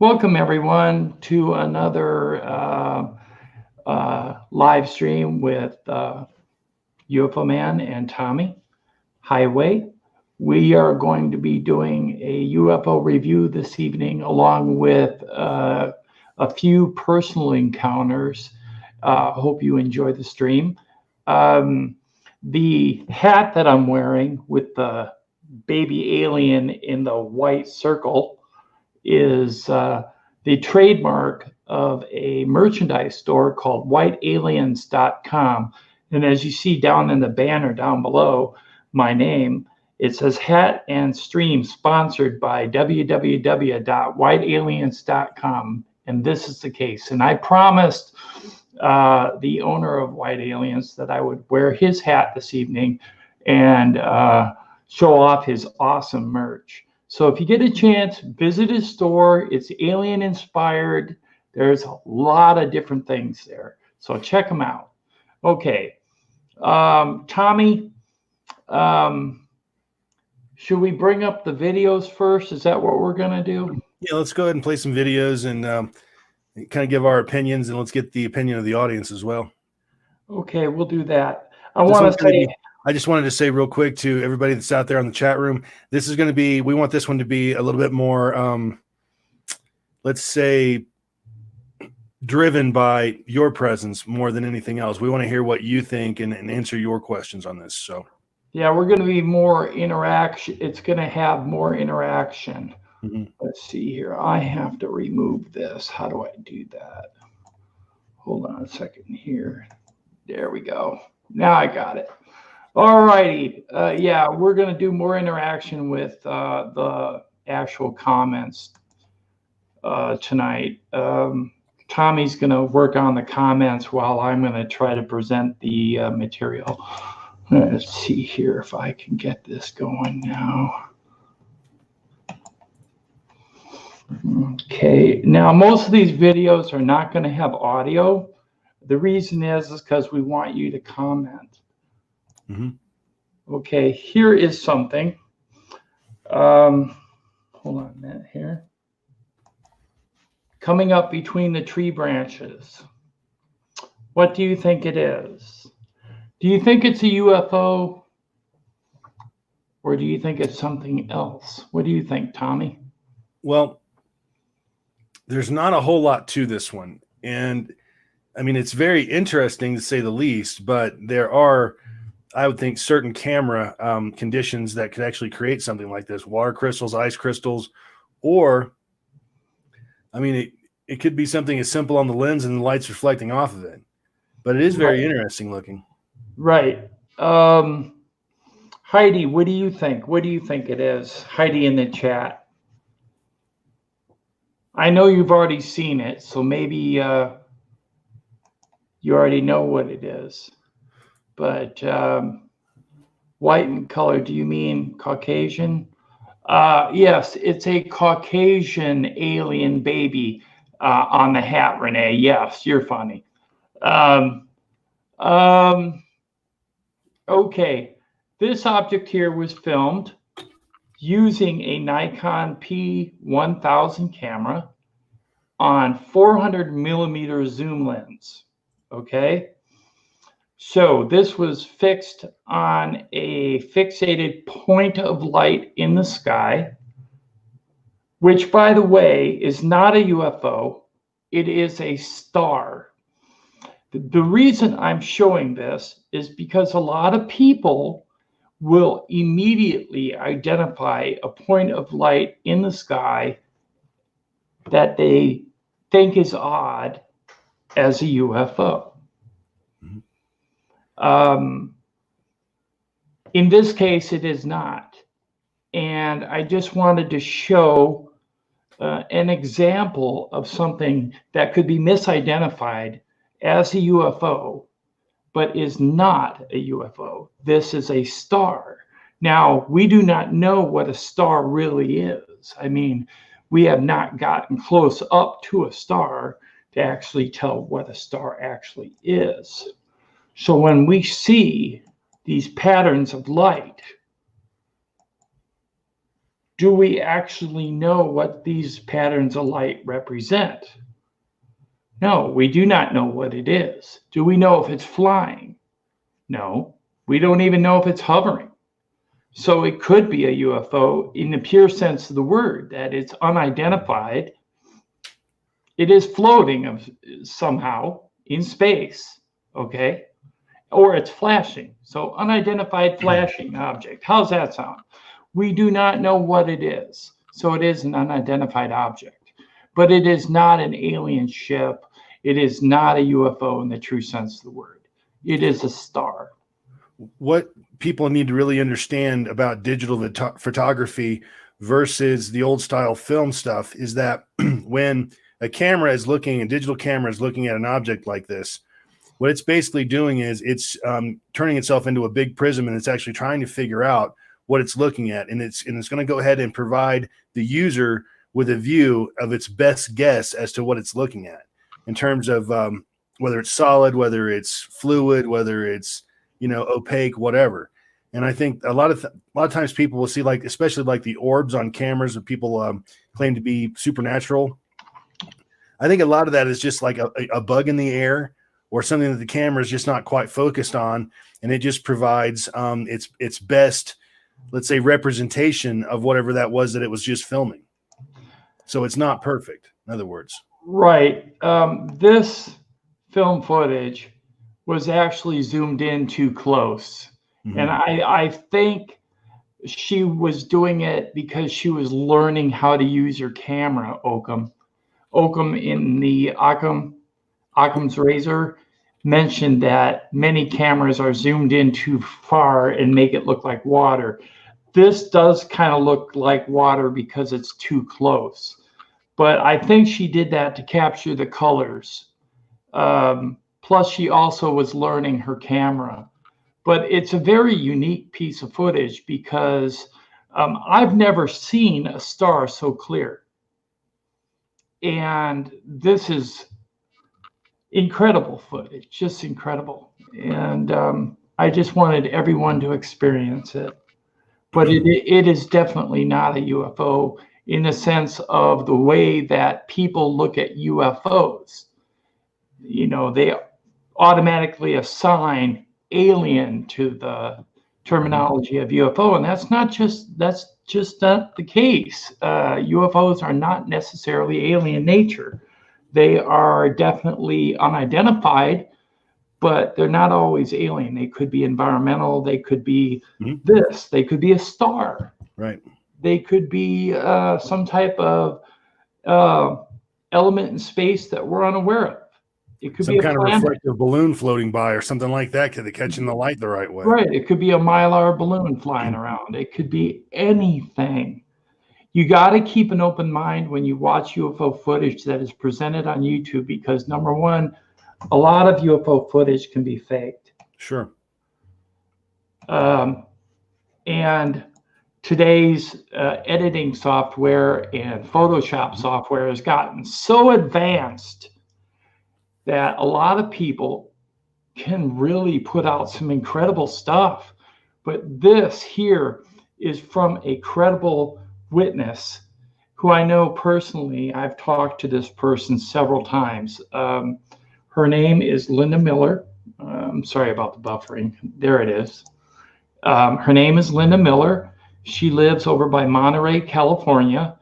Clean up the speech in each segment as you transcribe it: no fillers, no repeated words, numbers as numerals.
Welcome, everyone, to another live stream with UFO Man and Tommy Highway. We are going to be doing a UFO review this evening, along with a few personal encounters. Hope you enjoy the stream. The hat that I'm wearing with the baby alien in the white circle is the trademark of a merchandise store called whitealiens.com. And as you see down in the banner down below my name, it says hat and stream sponsored by www.whitealiens.com. And this is the case. And I promised the owner of White Aliens that I would wear his hat this evening and show off his awesome merch. So if you get a chance, visit his store. It's alien inspired. There's a lot of different things there. So check them out. Okay. Tommy, should we bring up the videos first? Is that what we're going to do? Yeah, let's go ahead and play some videos and kind of give our opinions, and let's get the opinion of the audience as well. Okay, we'll do that. I just wanted to say real quick to everybody that's out there on the chat room, this is going to be, we want this one to be a little bit more, let's say, driven by your presence more than anything else. We want to hear what you think and answer your questions on this. So, yeah, we're going to be more interaction. It's going to have more interaction. Mm-hmm. Let's see here. I have to remove this. How do I do that? Hold on a second here. There we go. Now I got it. All righty. Yeah, we're going to do more interaction with the actual comments tonight. Tommy's going to work on the comments while I'm going to try to present the material. Let's see here if I can get this going now. Okay, now most of these videos are not going to have audio. The reason is because we want you to comment. Mm-hmm. Okay, here is something. Hold on a minute here. Coming up between the tree branches. What do you think it is? Do you think it's a UFO? Or do you think it's something else? What do you think, Tommy? Well, there's not a whole lot to this one. And I mean, it's very interesting to say the least, but there are, I would think, certain camera conditions that could actually create something like this. Water crystals, ice crystals, or, I mean, it could be something as simple on the lens and the light's reflecting off of it. But it is very interesting looking. Right. Heidi, what do you think? What do you think it is? Heidi in the chat. I know you've already seen it, so maybe you already know what it is. But white in color, do you mean Caucasian? Yes, it's a Caucasian alien baby on the hat, Renee. Yes, you're funny. Okay, this object here was filmed using a Nikon P1000 camera on 400 millimeter zoom lens. Okay. So this was fixed on a fixated point of light in the sky, which, by the way, is not a UFO. It is a star. The reason I'm showing this is because a lot of people will immediately identify a point of light in the sky that they think is odd as a UFO. In this case, it is not. And I just wanted to show an example of something that could be misidentified as a UFO, but is not a UFO. This is a star. Now, we do not know what a star really is. I mean, we have not gotten close up to a star to actually tell what a star actually is. So when we see these patterns of light, do we actually know what these patterns of light represent? No, we do not know what it is. Do we know if it's flying? No, we don't even know if it's hovering. So it could be a UFO in the pure sense of the word, that it's unidentified. It is floating somehow in space, okay? Or it's flashing. So unidentified flashing object. How's that sound? We do not know what it is. So it is an unidentified object. But it is not an alien ship. It is not a UFO in the true sense of the word. It is a star. What people need to really understand about digital photography versus the old style film stuff is that when a digital camera is looking at an object like this, what it's basically doing is it's turning itself into a big prism, and it's actually trying to figure out what it's looking at. And it's going to go ahead and provide the user with a view of its best guess as to what it's looking at in terms of whether it's solid, whether it's fluid, whether it's, opaque, whatever. And I think a lot of times people will see, like, especially like the orbs on cameras that people claim to be supernatural. I think a lot of that is just like a bug in the air or something that the camera is just not quite focused on. And it just provides its best, let's say, representation of whatever that was that it was just filming. So it's not perfect, in other words. Right. This film footage was actually zoomed in too close. Mm-hmm. And I think she was doing it because she was learning how to use her camera, Occam. Occam in the Occam's razor mentioned that many cameras are zoomed in too far and make it look like water. This does kind of look like water because it's too close. But I think she did that to capture the colors. Plus, she also was learning her camera. But it's a very unique piece of footage because I've never seen a star so clear. And this is incredible footage, just incredible. And I just wanted everyone to experience it. But it is definitely not a UFO in the sense of the way that people look at UFOs. They automatically assign alien to the terminology of UFO, and that's just not the case. UFOs are not necessarily alien nature. They are definitely unidentified, but they're not always alien. They could be environmental. They could be this. They could be a star. Right. They could be some type of element in space that we're unaware of. It could some be kind of reflective balloon floating by or something like that. Could they catching the light the right way? Right. It could be a Mylar balloon flying around. It could be anything. You got to keep an open mind when you watch UFO footage that is presented on YouTube, because number one, a lot of UFO footage can be faked. Sure. And today's editing software and Photoshop software has gotten so advanced that a lot of people can really put out some incredible stuff. But this here is from a credible witness who I know personally. I've talked to this person several times. Her name is Linda Miller. I'm sorry about the buffering. There it is. Her name is Linda Miller. She lives over by Monterey, California,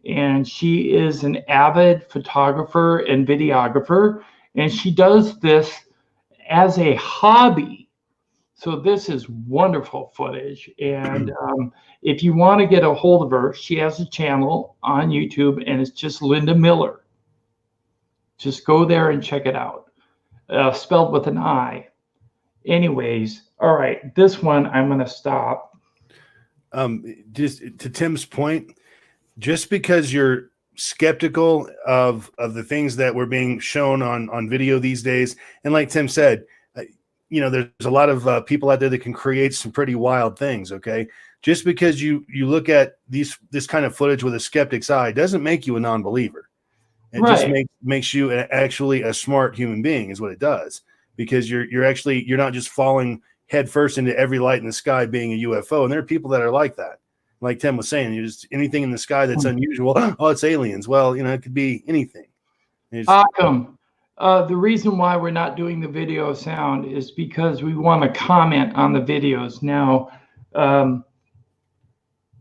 and she is an avid photographer and videographer, and she does this as a hobby. So this is wonderful footage. And if you want to get a hold of her, she has a channel on YouTube, and it's just Linda Miller. Just go there and check it out. Spelled with an I. Anyways, all right, this one I'm going to stop. Just to Tim's point, just because you're skeptical of the things that were being shown on video these days, and like Tim said, there's a lot of people out there that can create some pretty wild things. Okay, just because you look at this kind of footage with a skeptic's eye doesn't make you a non-believer. It just makes you actually a smart human being, is what it does, because you're not just falling head first into every light in the sky being a UFO. And there are people that are like that. like Tim was saying, just anything in the sky that's unusual. Oh, it's aliens. Well, it could be anything. Occam, the reason why we're not doing the video sound is because we want to comment on the videos. Now,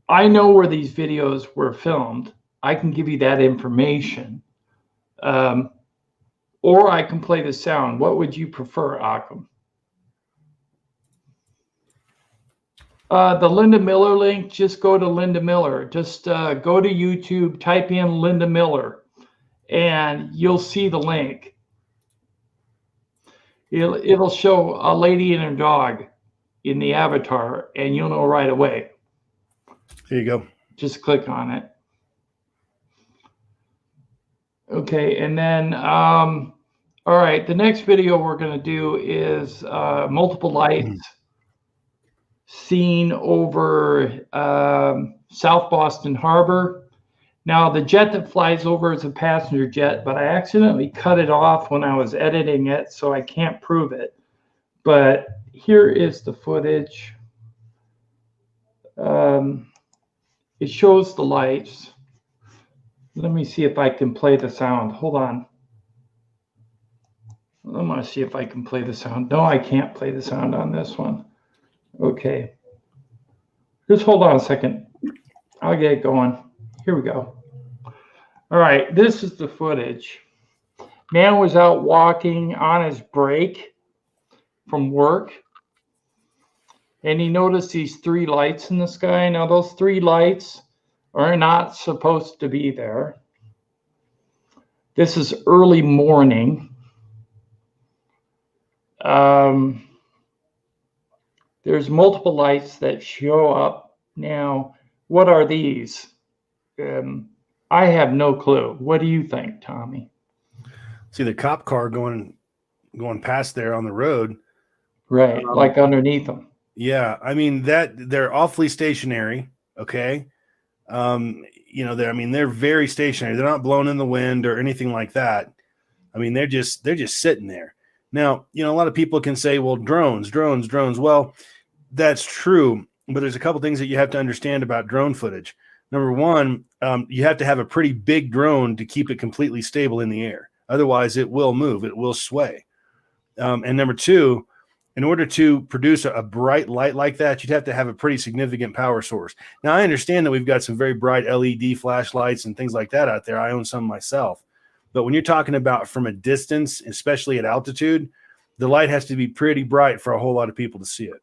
I know where these videos were filmed. I can give you that information. Or I can play the sound. What would you prefer, Occam? The Linda Miller link, just go to Linda Miller. Just go to YouTube, type in Linda Miller, and you'll see the link. It'll show a lady and her dog in the avatar, and you'll know right away. Here you go. Just click on it. Okay, and then, all right, the next video we're going to do is multiple lights seen over South Boston Harbor. Now, the jet that flies over is a passenger jet, but I accidentally cut it off when I was editing it, so I can't prove it. But here is the footage. It shows the lights. Let me see if I can play the sound. Hold on. I'm going to see if I can play the sound. No, I can't play the sound on this one. Okay. Just hold on a second. I'll get it going. Here we go. All right, this is the footage. Man was out walking on his break from work, and he noticed these 3 lights in the sky. Now, those 3 lights are not supposed to be there. This is early morning. There's multiple lights that show up. Now, what are these? I have no clue. What do you think, Tommy? See the cop car going past there on the road. Right, like underneath them. Yeah, I mean they're awfully stationary. Okay, they're very stationary. They're not blown in the wind or anything like that. I mean they're just sitting there. Now, a lot of people can say, well, drones. Well, that's true, but there's a couple things that you have to understand about drone footage. Number one, you have to have a pretty big drone to keep it completely stable in the air. Otherwise, it will move. It will sway. And number two, in order to produce a bright light like that, you'd have to have a pretty significant power source. Now, I understand that we've got some very bright LED flashlights and things like that out there. I own some myself. But when you're talking about from a distance, especially at altitude, the light has to be pretty bright for a whole lot of people to see it.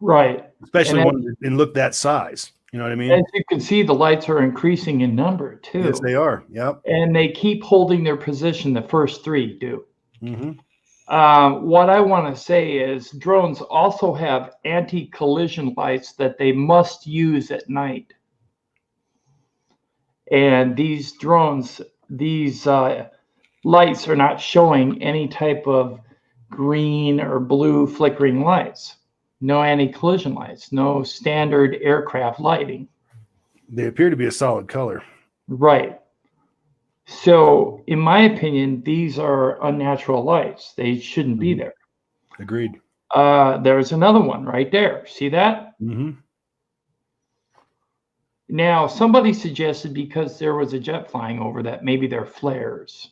Right. Especially and look that size. You know what I mean? As you can see, the lights are increasing in number, too. Yes, they are. Yep. And they keep holding their position. The first 3 do. Mm-hmm. What I want to say is drones also have anti-collision lights that they must use at night. And these drones, these lights are not showing any type of green or blue flickering lights. No anti-collision lights, no standard aircraft lighting. They appear to be a solid color. Right. So, in my opinion, these are unnatural lights. They shouldn't be there. Agreed. There's another one right there. See that? Mm-hmm. Now, somebody suggested because there was a jet flying over that maybe they're flares.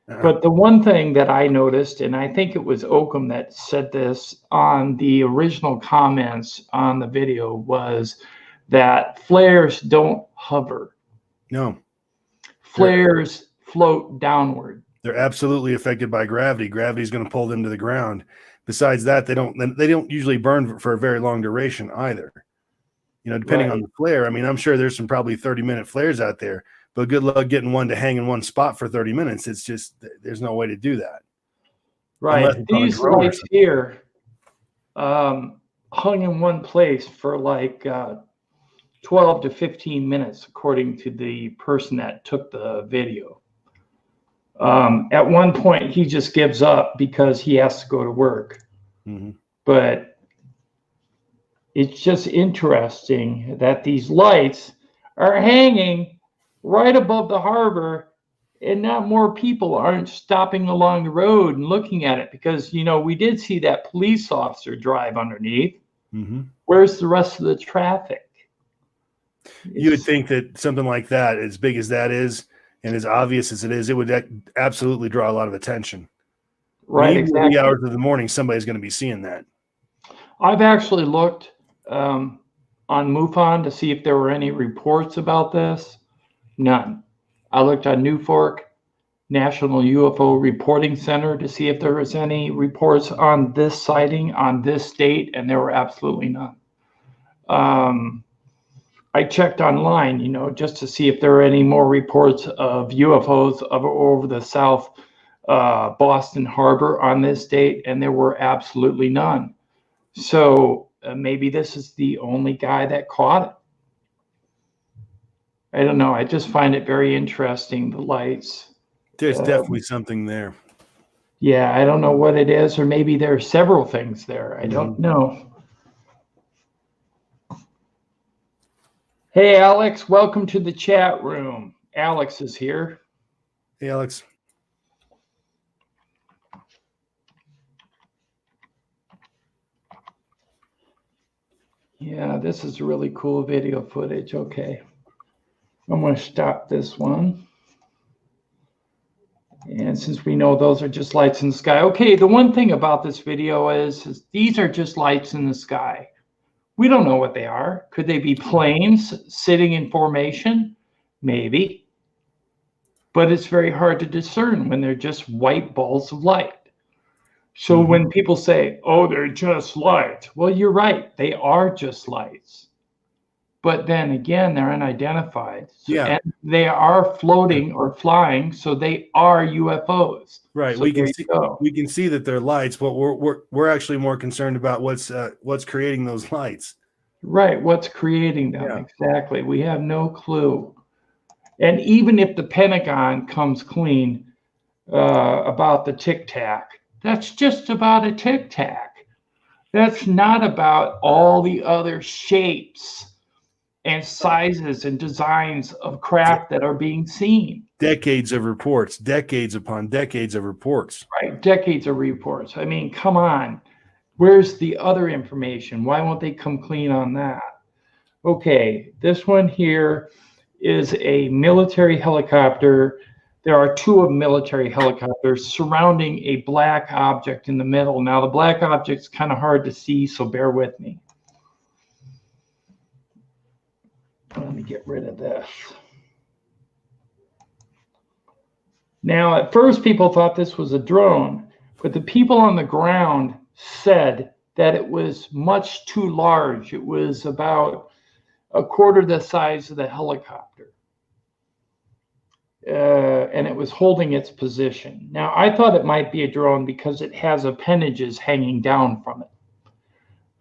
But the one thing that I noticed, and I think it was Occam that said this on the original comments on the video, was that flares don't hover. No. Flares float downward. They're absolutely affected by gravity. Gravity is going to pull them to the ground. Besides that, they don't usually burn for a very long duration either. Depending on the flare. I mean, I'm sure there's some probably 30-minute flares out there. But good luck getting one to hang in one spot for 30 minutes. It's just, there's no way to do that. Right. These lights here hung in one place for like 12 to 15 minutes, according to the person that took the video. At one point, he just gives up because he has to go to work. Mm-hmm. But it's just interesting that these lights are hanging right above the harbor, and not more people aren't stopping along the road and looking at it because, we did see that police officer drive underneath. Mm-hmm. Where's the rest of the traffic? You would It's think that something like that, as big as that is, and as obvious as it is, it would absolutely draw a lot of attention. I mean, right, even in the wee exactly. hours of the morning, somebody's going to be seeing that. I've actually looked on MUFON to see if there were any reports about this. None. I looked on NUFORC, National UFO Reporting Center, to see if there was any reports on this sighting on this date, and there were absolutely none. I checked online, just to see if there were any more reports of UFOs over the South Boston Harbor on this date, and there were absolutely none. So maybe this is the only guy that caught it. I don't know. I just find it very interesting, the lights. There's definitely something there. Yeah, I don't know what it is, or maybe there are several things there. I don't know. Hey, Alex, welcome to the chat room. Alex is here. Hey, Alex. Yeah, this is really cool video footage. Okay. I'm going to stop this one. And since we know those are just lights in the sky. Okay, the one thing about this video is these are just lights in the sky. We don't know what they are. Could they be planes sitting in formation? Maybe. But it's very hard to discern when they're just white balls of light. So when people say, oh, they're just light, well, you're right. They are just lights. But then again, they're unidentified. Yeah. And they are floating or flying, so they are UFOs. Right. So We there can you see go. we can see that they're lights, but we're actually more concerned about what's creating those lights. Right. What's creating them? Yeah. Exactly. We have no clue. And even if the Pentagon comes clean about the Tic Tac, that's just about a Tic Tac. That's not about all the other shapes and sizes and designs of craft that are being seen. Decades of reports, decades upon decades of reports. Right. Decades of reports. I mean, come on. Where's the other information? Why won't they come clean on that? Okay, this one here is a military helicopter. There are two military helicopters surrounding a black object in the middle. Now, the black object's kind of hard to see, so bear with me. Let me get rid of this. Now, at first, people thought this was a drone, but the people on the ground said that it was much too large. It was about a quarter the size of the helicopter. And it was holding its position. Now, I thought it might be a drone because it has appendages hanging down from it.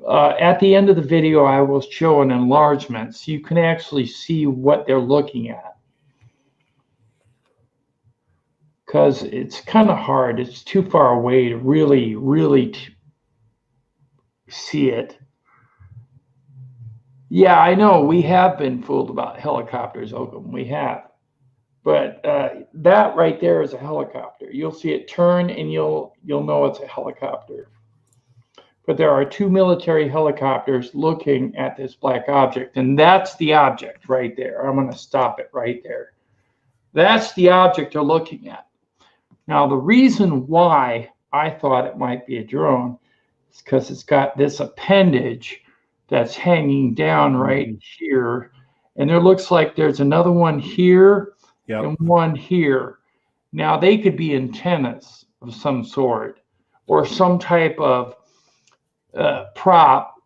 At the end of the video, I will show an enlargement so you can actually see what they're looking at. Because it's kind of hard. It's too far away to really see it. Yeah, I know. We have been fooled about helicopters, Oakham. We have. But that right there is a helicopter. You'll see it turn and you'll know it's a helicopter. But there are two military helicopters looking at this black object, and that's the object right there. I'm going to stop it right there. That's the object they're looking at. Now, the reason why I thought it might be a drone is because it's got this appendage that's hanging down right here. And there looks like there's another one here and one here. Now, they could be antennas of some sort or some type of prop,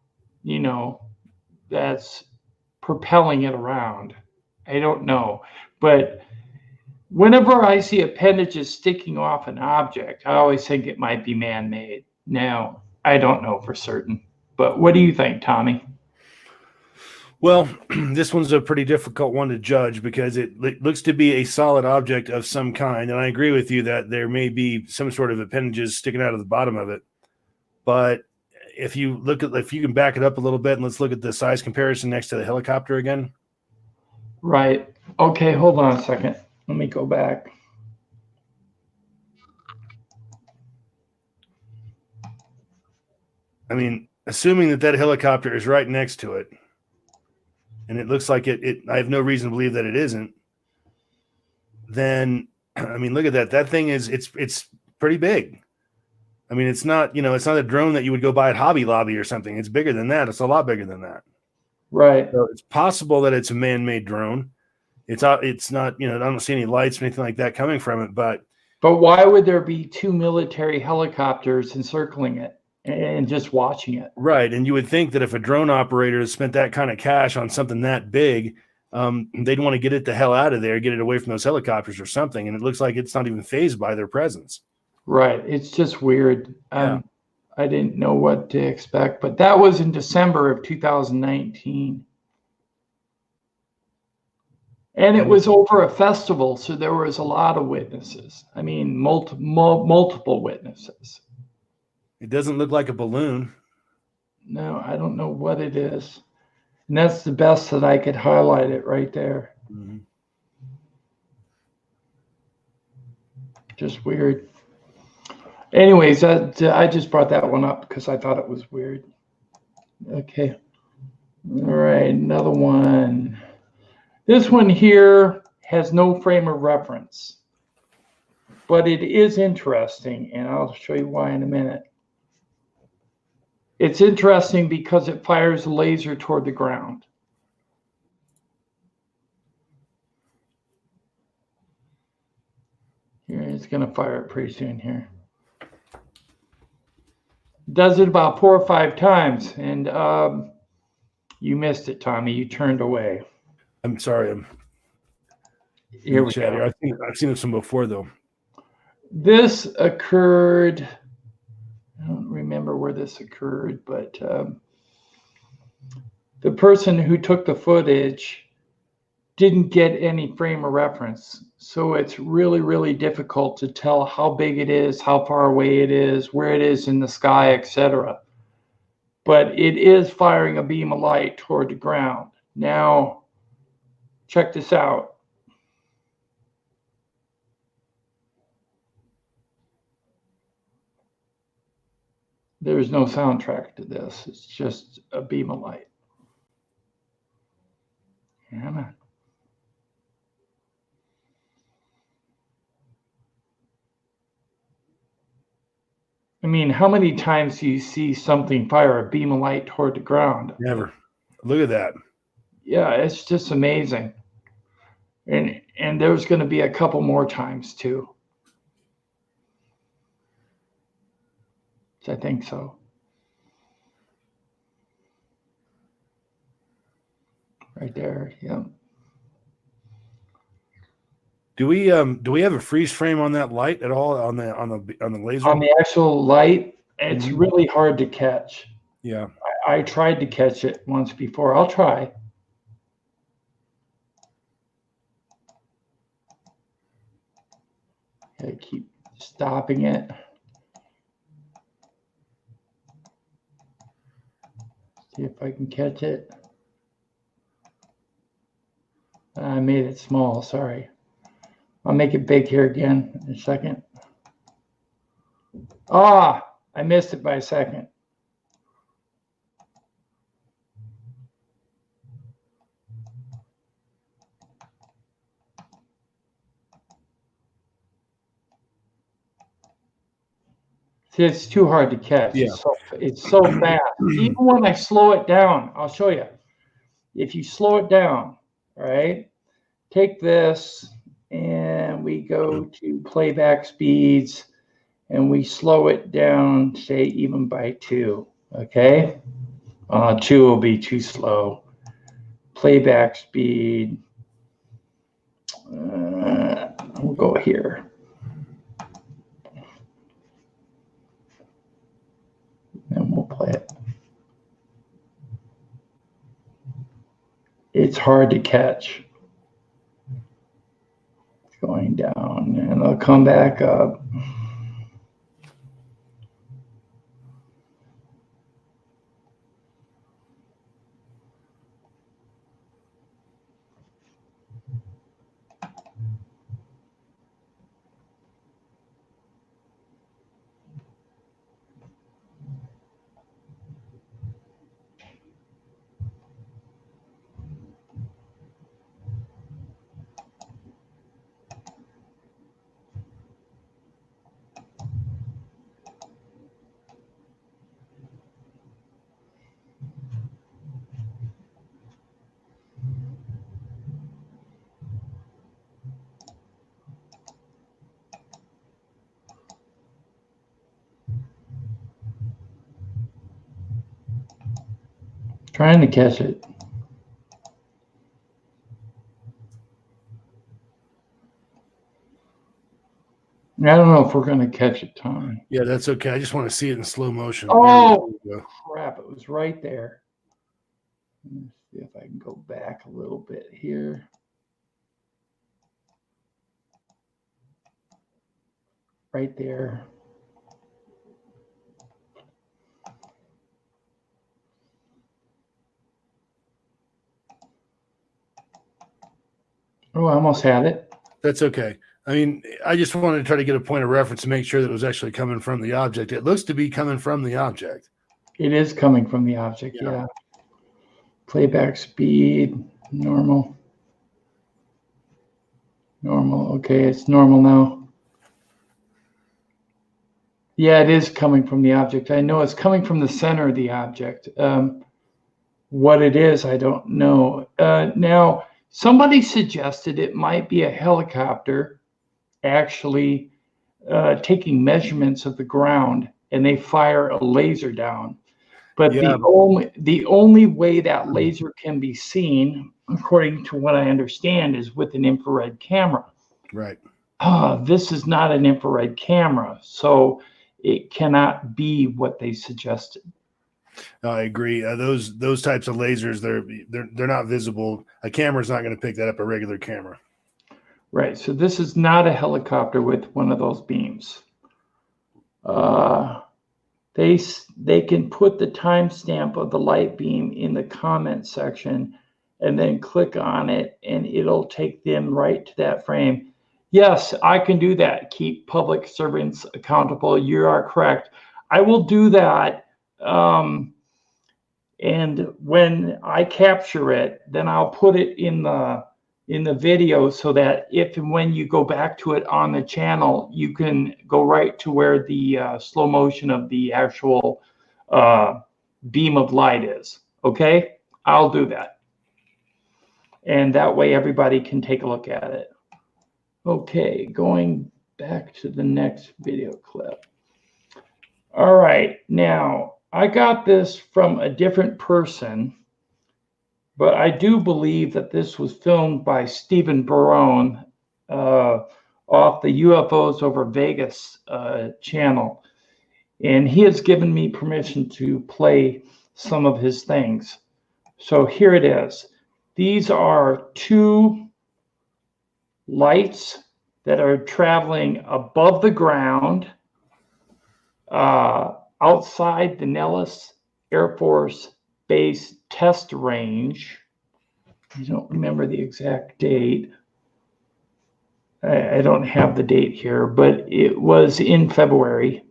that's propelling it around. I don't know. But whenever I see appendages sticking off an object, I always think it might be man-made. Now, I don't know for certain. But what do you think, Tommy? Well, this one's a pretty difficult one to judge because it looks to be a solid object of some kind. And I agree with you that there may be some sort of appendages sticking out of the bottom of it. But if you can back it up a little bit and let's look at the size comparison next to the helicopter again. Right. Okay, hold on a second. Let me go back. I mean, assuming that helicopter is right next to it. and it looks like it I have no reason to believe that it isn't, then I mean, look at that. That thing is it's pretty big. I mean, it's not, it's not a drone that you would go buy at Hobby Lobby or something. It's bigger than that. It's a lot bigger than that. Right. So it's possible that it's a man-made drone. It's not, I don't see any lights or anything like that coming from it, but why would there be 2 military helicopters encircling it and just watching it? right. And you would think that if a drone operator has spent that kind of cash on something that big, they'd want to get it the hell out of there, get it away from those helicopters or something. And it looks like it's not even fazed by their presence. Right. It's just weird. Yeah. I didn't know what to expect, but that was in December of 2019. And it was over a festival, so there was a lot of witnesses. I mean, multiple witnesses. It doesn't look like a balloon. No, I don't know what it is. And that's the best that I could highlight it right there. Mm-hmm. Just weird. Anyways, I just brought that one up because I thought it was weird. Okay. All right, another one. This one here has no frame of reference, but it is interesting, and I'll show you why in a minute. It's interesting because it fires a laser toward the ground. Here, it's going to fire it pretty soon here. Does it about 4 or 5 times, and you missed it, Tommy. You turned away. I'm sorry. Here we go. I think I've seen this one before, though. This occurred, I don't remember where this occurred, but the person who took the footage didn't get any frame of reference. So it's really, really difficult to tell how big it is, how far away it is, where it is in the sky, etc. But it is firing a beam of light toward the ground. Now, check this out. There's no soundtrack to this. It's just a beam of light. Yeah. I mean, how many times do you see something fire a beam of light toward the ground? Never. Look at that. Yeah, it's just amazing. And there's going to be a couple more times too. I think so. Right there. Yeah. Do we have a freeze frame on that light at all on the laser? On the actual light, it's really hard to catch. Yeah. I tried to catch it once before. I'll try. I keep stopping it. See if I can catch it. I made it small, sorry. I'll make it big here again in a second. Ah, I missed it by a second. See, it's too hard to catch. Yeah. It's so fast. Even when I slow it down, I'll show you. If you slow it down, all right, take this and we go to playback speeds and we slow it down, say even by 2, okay? 2 will be too slow. Playback speed, we'll go here. And we'll play it. It's hard to catch. It's going down and I'll come back up. Trying to catch it. I don't know if we're going to catch it, Tommy. Yeah, that's okay. I just want to see it in slow motion. Oh, crap. It was right there. Let's see if I can go back a little bit here. Right there. Oh, I almost had it. That's okay. I mean, I just wanted to try to get a point of reference to make sure that it was actually coming from the object. It looks to be coming from the object. It is coming from the object, yeah. Playback speed, normal. Normal, okay, it's normal now. Yeah, it is coming from the object. I know it's coming from the center of the object. What it is, I don't know. Now, somebody suggested it might be a helicopter actually taking measurements of the ground, and they fire a laser down. But the only way that laser can be seen, according to what I understand, is with an infrared camera. Right. This is not an infrared camera, so it cannot be what they suggested. I agree. Those types of lasers, they're not visible. A camera's not going to pick that up. A regular camera. Right. So this is not a helicopter with one of those beams. They can put the timestamp of the light beam in the comment section and then click on it, and it'll take them right to that frame. Yes, I can do that. Keep public servants accountable. You are correct. I will do that. And when I capture it, then I'll put it in the video so that if and when you go back to it on the channel, you can go right to where the slow motion of the actual beam of light is. Okay, I'll do that. And that way everybody can take a look at it. Okay, going back to the next video clip. All right, now I got this from a different person, but I do believe that this was filmed by Stephen Barone off the UFOs Over Vegas channel. And he has given me permission to play some of his things. So here it is. These are two lights that are traveling above the ground outside the Nellis Air Force Base test range. I don't remember the exact date. I don't have the date here, but it was in February.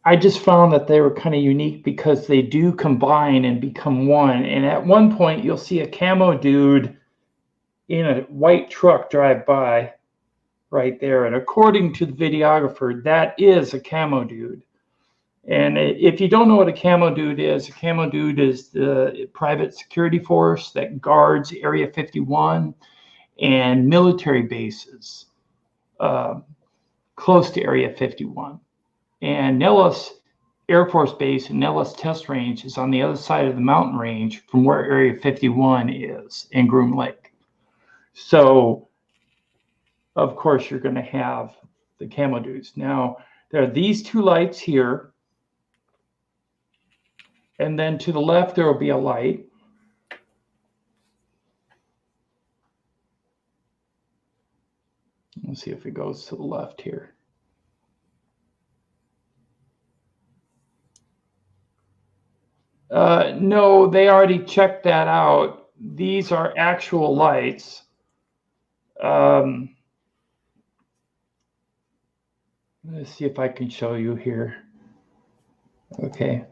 I just found that they were kind of unique because they do combine and become one. And at one point, you'll see a camo dude in a white truck drive by right there. And according to the videographer, that is a camo dude. And if you don't know what a camo dude is the private security force that guards Area 51 and military bases close to Area 51. And Nellis Air Force Base and Nellis Test Range is on the other side of the mountain range from where Area 51 is in Groom Lake. So, of course, you're going to have the camo dudes. Now, there are these two lights here. And then to the left, there will be a light. Let's see if it goes to the left here. No, they already checked that out. These are actual lights. Let's see if I can show you here. Okay.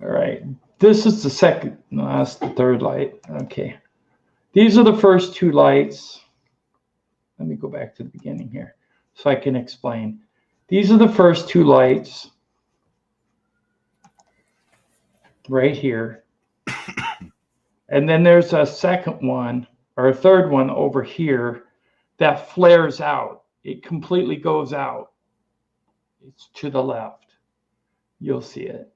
All right. This is the second. No, that's the third light. Okay. These are the first two lights. Let me go back to the beginning here so I can explain. These are the first two lights right here. And then there's a second one or a third one over here that flares out. It completely goes out. It's to the left. You'll see it.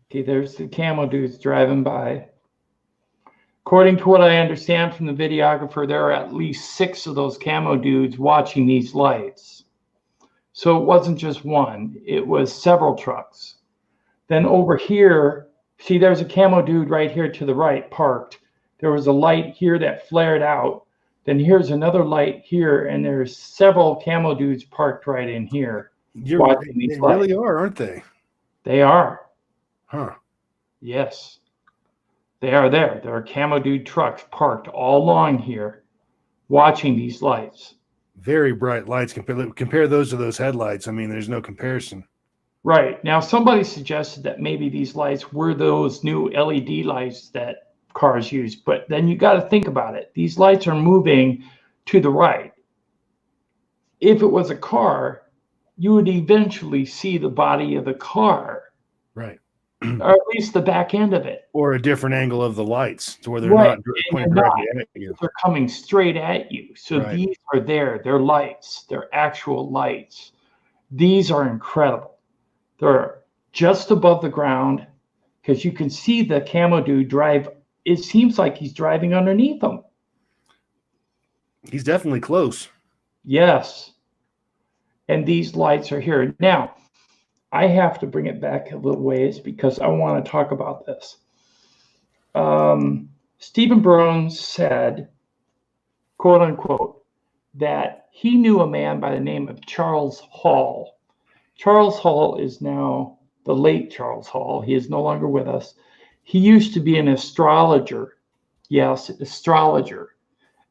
Okay, there's the camo dudes driving by. According to what I understand from the videographer, there are at least 6 of those camo dudes watching these lights. So it wasn't just one, it was several trucks. Then over here, see, there's a camo dude right here to the right parked. There was a light here that flared out. Then here's another light here, and there's several camo dudes parked right in here. They really are, aren't they? They are. Huh. Yes. They are there. There are camo dude trucks parked all along here watching these lights. Very bright lights. Compare those to those headlights. I mean, there's no comparison. Right. Now, somebody suggested that maybe these lights were those new LED lights that cars use. But then you got to think about it. These lights are moving to the right. If it was a car, you would eventually see the body of the car. Right. Or at least the back end of it. Or a different angle of the lights to where they're not pointing directly at you. They're coming straight at you. So these are there. They're lights. They're actual lights. These are incredible. They're just above the ground because you can see the camo dude drive. It seems like he's driving underneath them. He's definitely close. Yes. And these lights are here. Now, I have to bring it back a little ways because I want to talk about this. Stephen Barone said, quote unquote, that he knew a man by the name of Charles Hall. Charles Hall is now the late Charles Hall. He is no longer with us. He used to be an astrologer. Yes, astrologer.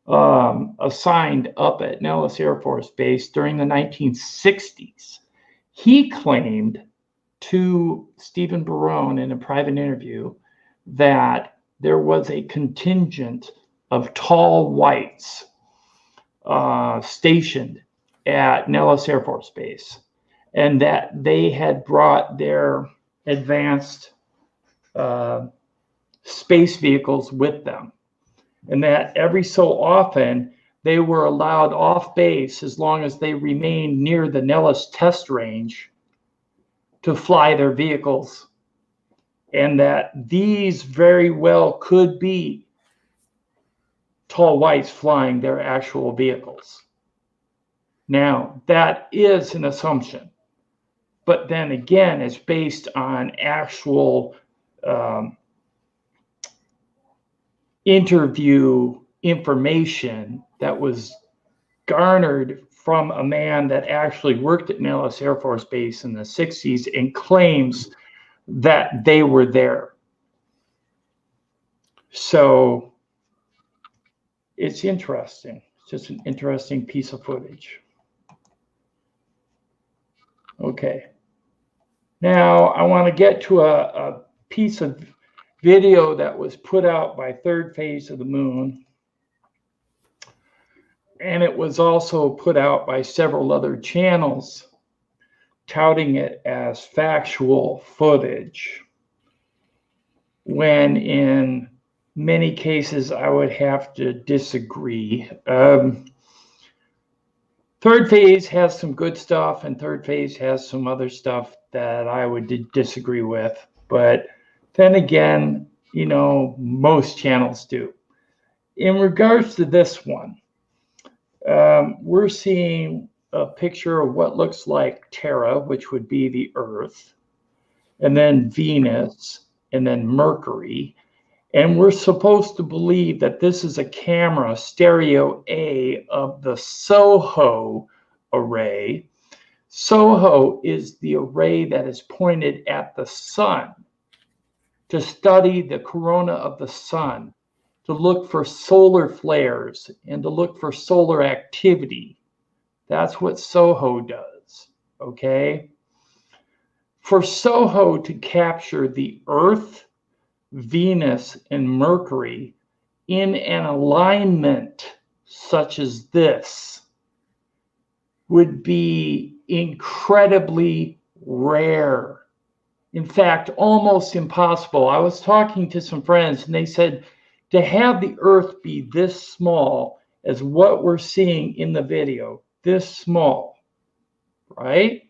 Assigned up at Nellis Air Force Base during the 1960s. He claimed to Stephen Barone in a private interview that there was a contingent of tall whites stationed at Nellis Air Force Base, and that they had brought their advanced space vehicles with them, and that every so often they were allowed off base as long as they remained near the Nellis test range to fly their vehicles, and that these very well could be tall whites flying their actual vehicles. Now, that is an assumption, but then again, it's based on actual interview information that was garnered from a man that actually worked at Nellis Air Force Base in the 60s and claims that they were there. So it's interesting. It's just an interesting piece of footage. Okay. Now I want to get to a piece of video that was put out by Third Phase of the Moon. And it was also put out by several other channels touting it as factual footage, when in many cases I would have to disagree. Third Phase has some good stuff, and Third Phase has some other stuff that I would disagree with. But then again, you know, most channels do. In regards to this one, we're seeing a picture of what looks like Terra, which would be the Earth, and then Venus, and then Mercury. And we're supposed to believe that this is a camera, stereo A, of the SOHO array. SOHO is the array that is pointed at the sun to study the corona of the sun, to look for solar flares and to look for solar activity. That's what SOHO does, okay? For SOHO to capture the Earth, Venus, and Mercury in an alignment such as this would be incredibly rare. In fact, almost impossible. I was talking to some friends and they said, to have the Earth be this small as what we're seeing in the video, this small, right?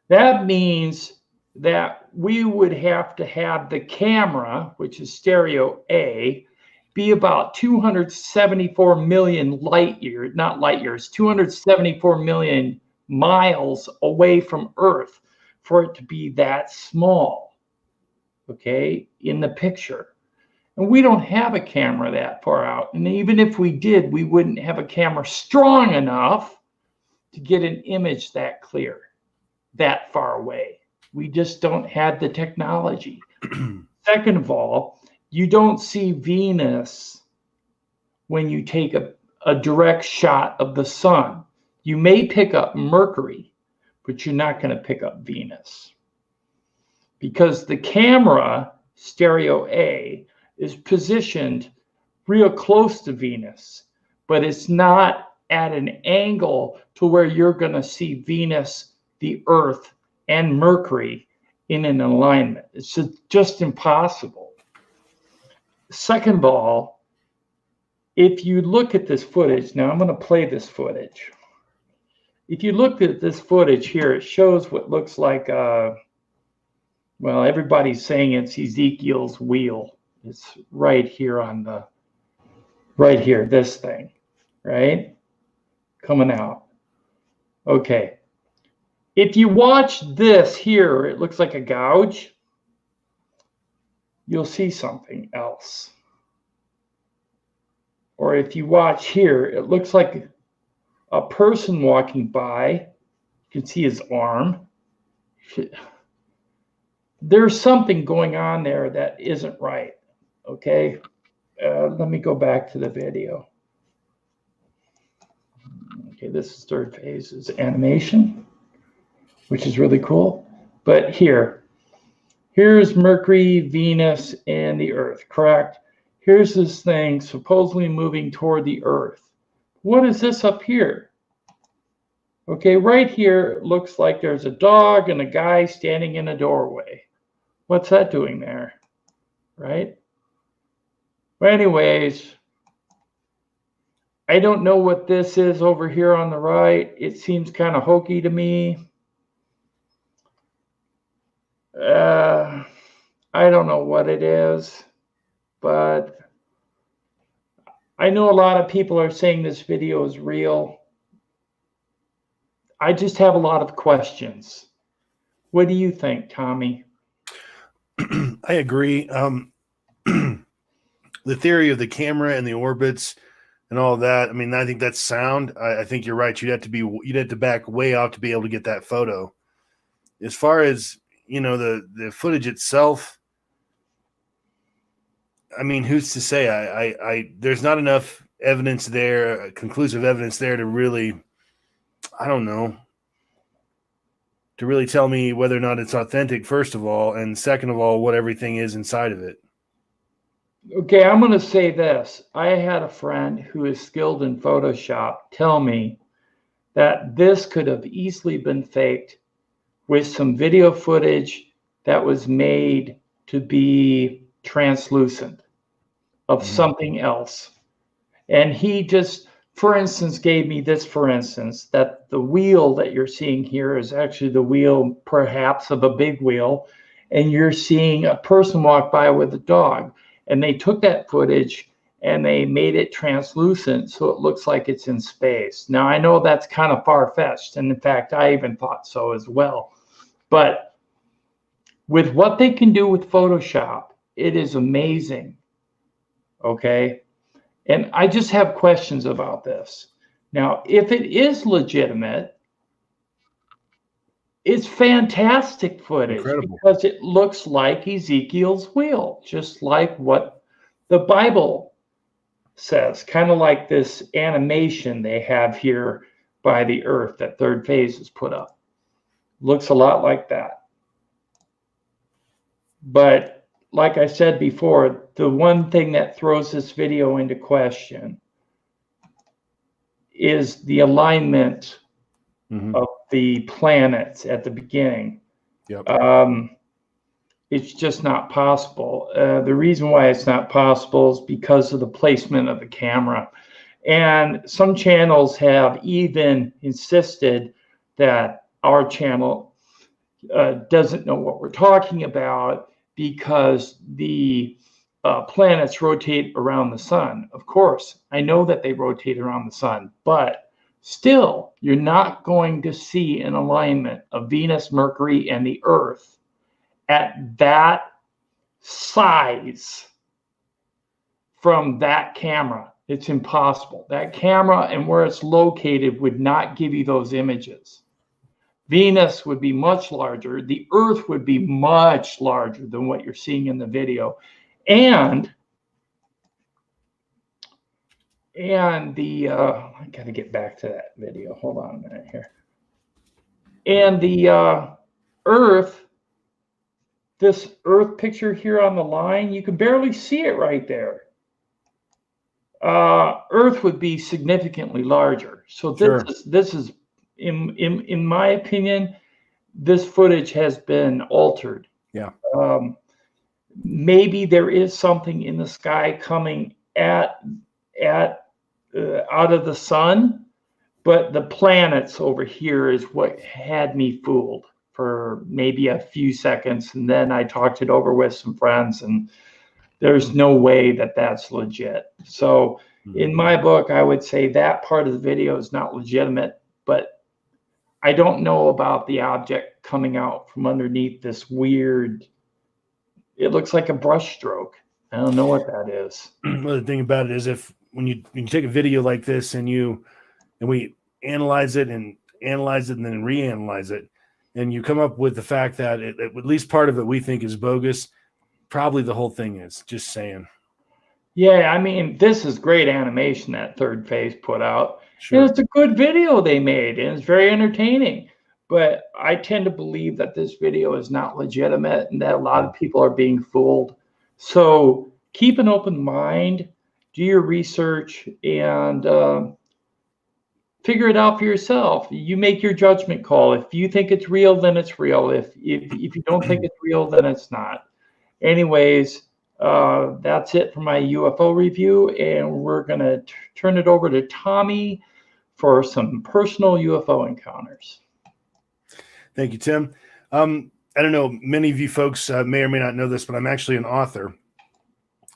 That means that we would have to have the camera, which is stereo A, be about 274 million light years, not light years, 274 million miles away from Earth for it to be that small, okay, in the picture. And we don't have a camera that far out. And even if we did, we wouldn't have a camera strong enough to get an image that clear, that far away. We just don't have the technology. Second of all, you don't see Venus when you take a direct shot of the sun. You may pick up Mercury, but you're not going to pick up Venus. Because the camera, stereo A, is positioned real close to Venus, but it's not at an angle to where you're going to see Venus, the Earth, and Mercury in an alignment. It's just impossible. Second of all, if you look at this footage, now I'm going to play this footage. If you look at this footage here, it shows what looks like, well, everybody's saying it's Ezekiel's wheel. It's right here on the, right here, this thing, right? Coming out. Okay. If you watch this here, it looks like a gouge. You'll see something else. Or if you watch here, it looks like a person walking by. You can see his arm. There's something going on there that isn't right. Okay. Let me go back to the video. Okay, this is third phase, is animation, which is really cool. But here's Mercury, Venus, and the Earth, correct? Here's this thing supposedly moving toward the Earth. What is this up here? Okay, right here, it looks like there's a dog and a guy standing in a doorway. What's that doing there, right? But anyways, I don't know what this is over here on the right. It seems kind of hokey to me. I don't know what it is, but I know a lot of people are saying this video is real. I just have a lot of questions. What do you think, Tommy? I agree. The theory of the camera and the orbits and all that, I mean, I think that's sound. I think you're right. You'd have to back way out to be able to get that photo. As far as, you know, the footage itself, I mean, who's to say? I there's not enough evidence there, conclusive evidence there to really, I don't know, to really tell me whether or not it's authentic, first of all, and second of all, what everything is inside of it. Okay, I'm going to say this. I had a friend who is skilled in Photoshop tell me that this could have easily been faked with some video footage that was made to be translucent of something else. And he just, for instance, gave me this, for instance, that the wheel that you're seeing here is actually the wheel perhaps of a big wheel, and you're seeing a person walk by with a dog. And they took that footage and they made it translucent so it looks like it's in space. Now, I know that's kind of far-fetched, and in fact, I even thought so as well. But with what they can do with Photoshop, it is amazing, okay? And I just have questions about this. Now, if it is legitimate, it's fantastic footage. Incredible. Because it looks like Ezekiel's wheel, just like what the Bible says, kind of like this animation they have here by the Earth that third phase is put up. Looks a lot like that. But like I said before, the one thing that throws this video into question is the alignment of the planets at the beginning. Yep. It's just not possible. The reason why it's not possible is because of the placement of the camera. And some channels have even insisted that our channel doesn't know what we're talking about because the planets rotate around the sun. Of course, I know that they rotate around the sun, but still, you're not going to see an alignment of Venus, Mercury, and the Earth at that size from that camera. It's impossible. That camera and where it's located would not give you those images. Venus would be much larger. The Earth would be much larger than what you're seeing in the video. And the, I got to get back to that video. Hold on a minute here. And the Earth, this Earth picture here on the line, you can barely see it right there. Earth would be significantly larger. So this is in my opinion, this footage has been altered. Yeah. Maybe there is something in the sky coming out of the sun, but the planets over here is what had me fooled for maybe a few seconds, and then I talked it over with some friends, and there's no way that that's legit. So in my book, I would say that part of the video is not legitimate, but I don't know about the object coming out from underneath this weird, it looks like a brush stroke. I don't know what that is. Well, the thing about it is when you take a video like this and we analyze it and then reanalyze it, and you come up with the fact that at least part of it we think is bogus, probably the whole thing is. Just saying. Yeah, I mean, this is great animation that Third Phase put out. Sure. And it's a good video they made, and it's very entertaining. But I tend to believe that this video is not legitimate and that a lot of people are being fooled. So keep an open mind, do your research, and figure it out for yourself. You make your judgment call. If you think it's real, then it's real. If you don't think it's real, then it's not. Anyways, that's it for my UFO review, and we're going to turn it over to Tommy for some personal UFO encounters. Thank you, Tim. I don't know, many of you folks may or may not know this, but I'm actually an author.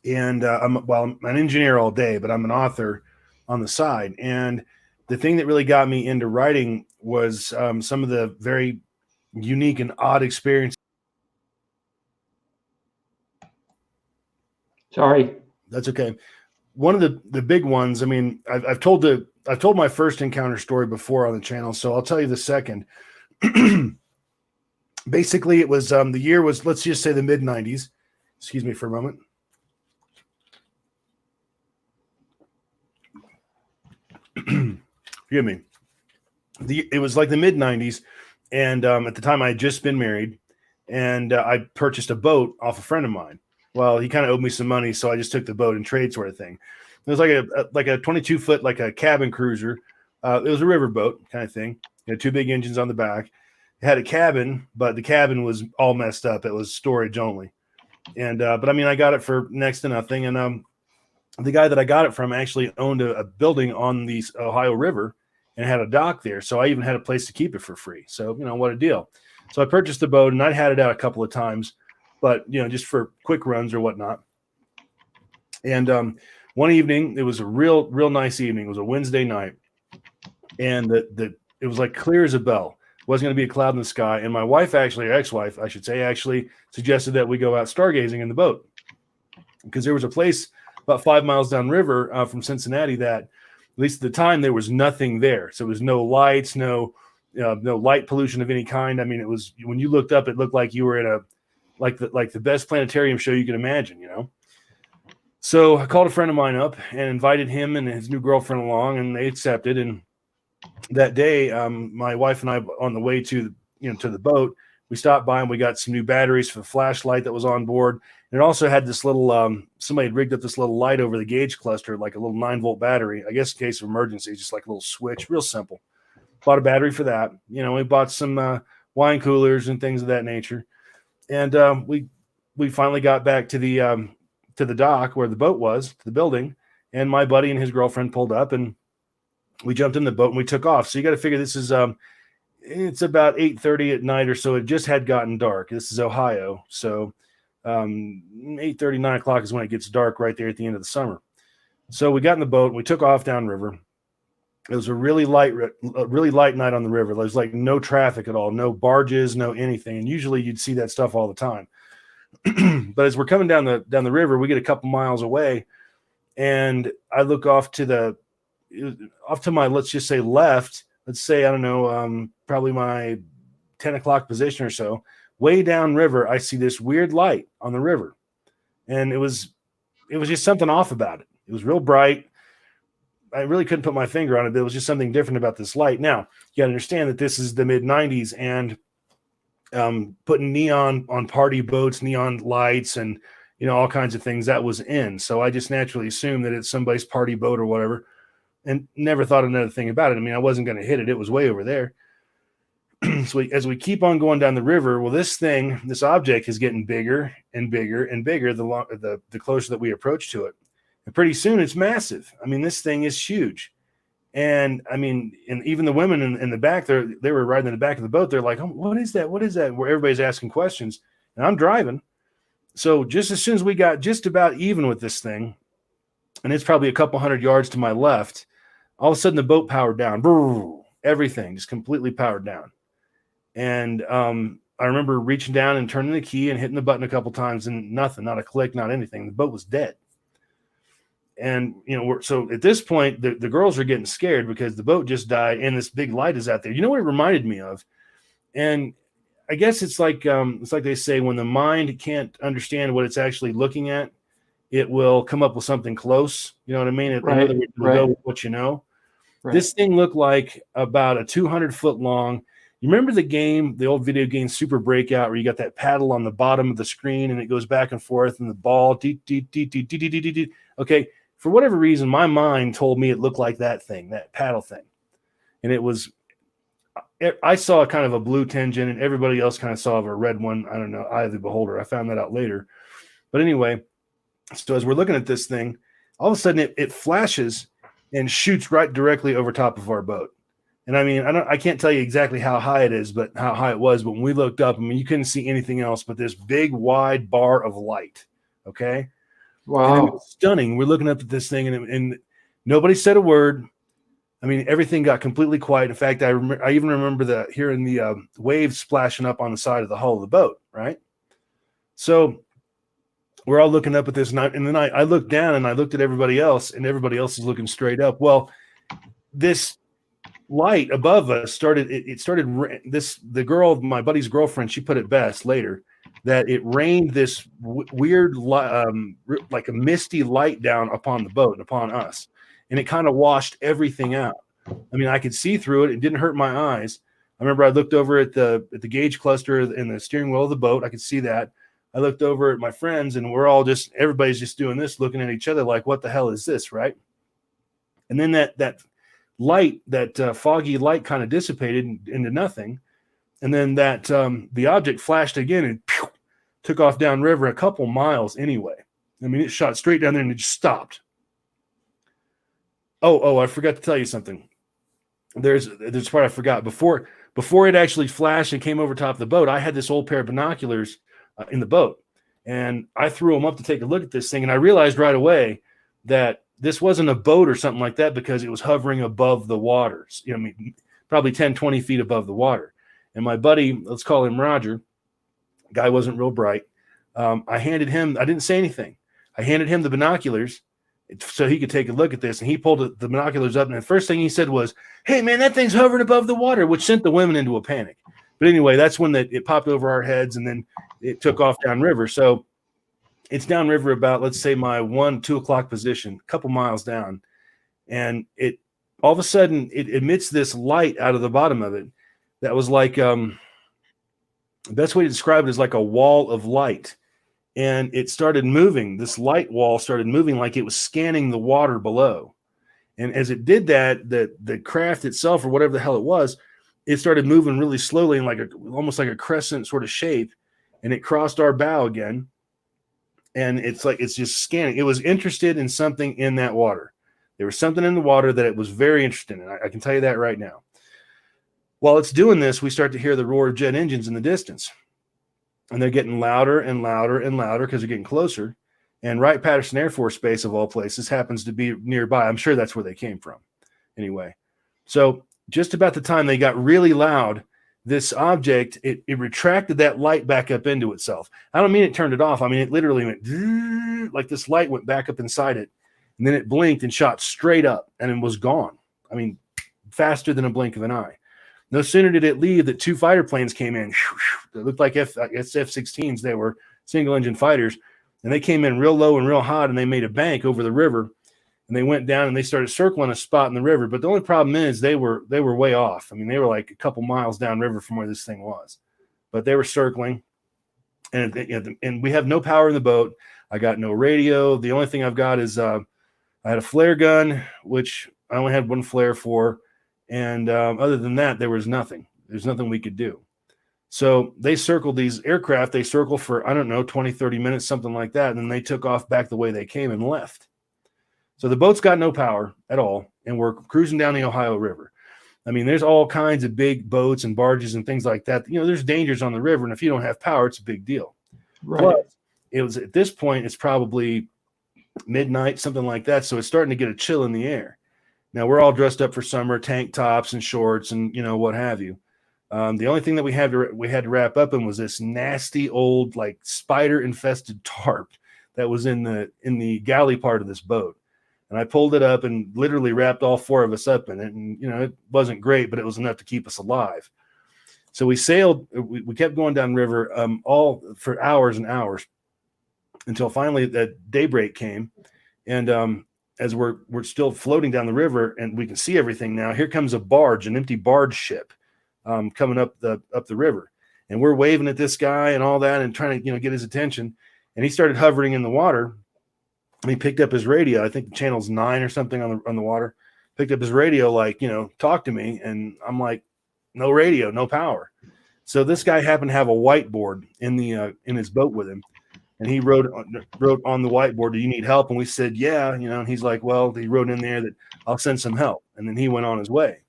And I'm an engineer all day, but I'm an author on the side. And the thing that really got me into writing was some of the very unique and odd experiences. Sorry. That's okay. One of the big ones, I mean, I've told my first encounter story before on the channel, so I'll tell you the second. Basically, it was the year was, let's just say, the mid-90s. Excuse me for a moment. Forgive me. It was like the mid-90s, and at the time I had just been married, and I purchased a boat off a friend of mine. Well, he kind of owed me some money, so I just took the boat and trade, sort of thing. It was like a 22-foot, like a cabin cruiser. It was a river boat kind of thing. It had two big engines on the back. It had a cabin, but the cabin was all messed up. It was storage only. And but I mean, I got it for next to nothing. And the guy that I got it from actually owned a building on the Ohio River and had a dock there. So I even had a place to keep it for free. So, you know, what a deal. So I purchased the boat, and I'd had it out a couple of times, but, you know, just for quick runs or whatnot. And one evening, it was a real nice evening. It was a Wednesday night, and it was like clear as a bell. It wasn't going to be a cloud in the sky. And my wife, actually, or ex-wife, I should say, actually suggested that we go out stargazing in the boat, because there was a place about 5 miles downriver from Cincinnati that, at least at the time, there was nothing there. So there was no lights, no light pollution of any kind. I mean, it was, when you looked up, it looked like you were in like the best planetarium show you could imagine, you know. So I called a friend of mine up and invited him and his new girlfriend along, and they accepted. And that day, my wife and I, on the way to the boat, we stopped by and we got some new batteries for the flashlight that was on board. And it also had this little, somebody had rigged up this little light over the gauge cluster, like a little 9-volt battery, I guess in case of emergency, just like a little switch, real simple. Bought a battery for that. You know, we bought some wine coolers and things of that nature. And we we finally got back to the dock where the boat was, to the building, and my buddy and his girlfriend pulled up, and we jumped in the boat and we took off. So you got to figure this is it's about 8:30 at night or so. It just had gotten dark. This is Ohio, so 8:30, 9 o'clock is when it gets dark right there at the end of the summer. So we got in the boat and we took off downriver. It was a really light night on the river. There was like no traffic at all, no barges, no anything. And usually you'd see that stuff all the time. But as we're coming down the river, we get a couple miles away, and I look off to my, let's just say left. Let's say, I don't know, probably my 10 o'clock position or so. Way down river, I see this weird light on the river, and it was just something off about it. It was real bright. I really couldn't put my finger on it. There was just something different about this light. Now, you got to understand that this is the mid-90s, and putting neon on party boats, neon lights, and all kinds of things, that was in. So I just naturally assumed that it's somebody's party boat or whatever, and never thought another thing about it. I mean, I wasn't going to hit it. It was way over there. So as we keep on going down the river, well, this object is getting bigger and bigger and bigger the closer that we approach to it. And pretty soon it's massive. I mean, this thing is huge. And I mean, and even the women in the back, they were riding in the back of the boat. They're like, oh, what is that? What is that? Where everybody's asking questions. And I'm driving. So just as soon as we got just about even with this thing, and it's probably a couple hundred yards to my left, all of a sudden the boat powered down. Everything just completely powered down. And I remember reaching down and turning the key and hitting the button a couple times, and nothing, not a click, not anything. The boat was dead. And, so at this point, the girls are getting scared because the boat just died and this big light is out there. You know what it reminded me of? And I guess it's like they say, when the mind can't understand what it's actually looking at, it will come up with something close. You know what I mean? In other words, it'll go with what you know. Right. This thing looked like about a 200-foot long. You remember the old video game Super Breakout, where you got that paddle on the bottom of the screen and it goes back and forth and the ball. Okay. For whatever reason, my mind told me it looked like that thing, that paddle thing. And I saw kind of a blue tinge in it. Everybody else kind of saw a red one. I don't know, eye of the beholder. I found that out later. But anyway, so as we're looking at this thing, all of a sudden it flashes and shoots right directly over top of our boat. And I mean, I can't tell you exactly how high it is, but how high it was. But when we looked up, I mean, you couldn't see anything else but this big, wide bar of light. Okay. Wow. And it was stunning. We're looking up at this thing, and nobody said a word. I mean, everything got completely quiet. In fact, I even remember hearing the waves splashing up on the side of the hull of the boat, right? So we're all looking up at this night. And then I looked down and I looked at everybody else, and everybody else is looking straight up. Well, this light above us the girl, my buddy's girlfriend, she put it best later, that it rained this weird, like a misty light down upon the boat and upon us. And it kind of washed everything out. I mean, I could see through it. It didn't hurt my eyes. I remember I looked over at the gauge cluster in the steering wheel of the boat. I could see that. I looked over at my friends, and everybody's just doing this, looking at each other like, what the hell is this, right? And then that light, that foggy light, kind of dissipated into nothing. And then the object flashed again and took off downriver a couple miles anyway. I mean, it shot straight down there and it just stopped. Oh, I forgot to tell you something. There's part I forgot. Before it actually flashed and came over top of the boat, I had this old pair of binoculars in the boat. And I threw them up to take a look at this thing. And I realized right away that this wasn't a boat or something like that, because it was hovering above the waters. I mean, probably 10, 20 feet above the water. And my buddy, let's call him Roger, guy wasn't real bright. I didn't say anything. I handed him the binoculars so he could take a look at this. And he pulled the binoculars up. And the first thing he said was, "Hey, man, that thing's hovering above the water," which sent the women into a panic. But anyway, that's when it popped over our heads, and then it took off downriver. So it's downriver about, let's say, my 2 o'clock position, a couple miles down. And it all of a sudden, it emits this light out of the bottom of it that was like, the best way to describe it is like a wall of light. And it started moving. This light wall started moving like it was scanning the water below. And as it did that, the craft itself, or whatever the hell it was, it started moving really slowly in almost like a crescent sort of shape. And it crossed our bow again. and it's like it's just scanning. It was interested in something in that water. There was something in the water that it was very interested in. I can tell you that right now. While it's doing this, we start to hear the roar of jet engines in the distance, and they're getting louder and louder and louder because they're getting closer. And Wright-Patterson Air Force Base, of all places, happens to be nearby. I'm sure that's where they came from. Anyway, so just about the time they got really loud, this object, it retracted that light back up into itself. I don't mean it turned it off. I mean, it literally went like this light went back up inside it, and then it blinked and shot straight up, and it was gone. I mean, faster than a blink of an eye. No sooner did it leave that 2 fighter planes came in. They looked like F-16s. They were single-engine fighters, and they came in real low and real hot, and they made a bank over the river, and they went down and they started circling a spot in the river. But the only problem is they were way off. I mean, they were like a couple miles downriver from where this thing was, but they were circling, and we have no power in the boat. I got no radio. The only thing I've got is I had a flare gun, which I only had 1 flare for. And other than that, there was nothing. There's nothing we could do. So they circled these aircraft. They circled for, I don't know, 20, 30 minutes, something like that. And then they took off back the way they came and left. So the boat's got no power at all. And we're cruising down the Ohio River. I mean, there's all kinds of big boats and barges and things like that. You know, there's dangers on the river. And if you don't have power, it's a big deal. Right. But it was at this point, it's probably midnight, something like that. So it's starting to get a chill in the air. Now we're all dressed up for summer, tank tops and shorts and, you know, what have you. The only thing that we had to wrap up in was this nasty old, like, spider infested tarp that was in the galley part of this boat. And I pulled it up and literally wrapped all 4 of us up in it. And, you know, it wasn't great, but it was enough to keep us alive. So we sailed, we kept going down river all for hours and hours until finally that daybreak came. And as we're still floating down the river and we can see everything now, here comes a barge, an empty barge ship coming up the river. And we're waving at this guy and all that and trying to, you know, get his attention. And he started hovering in the water. And he picked up his radio. I think the channel's 9 or something on the water. Picked up his radio, like, you know, talk to me. And I'm like, no radio, no power. So this guy happened to have a whiteboard in his boat with him. And he wrote on the whiteboard, do you need help? And we said, yeah, you know, and he's like, well, he wrote in there that I'll send some help. And then he went on his way.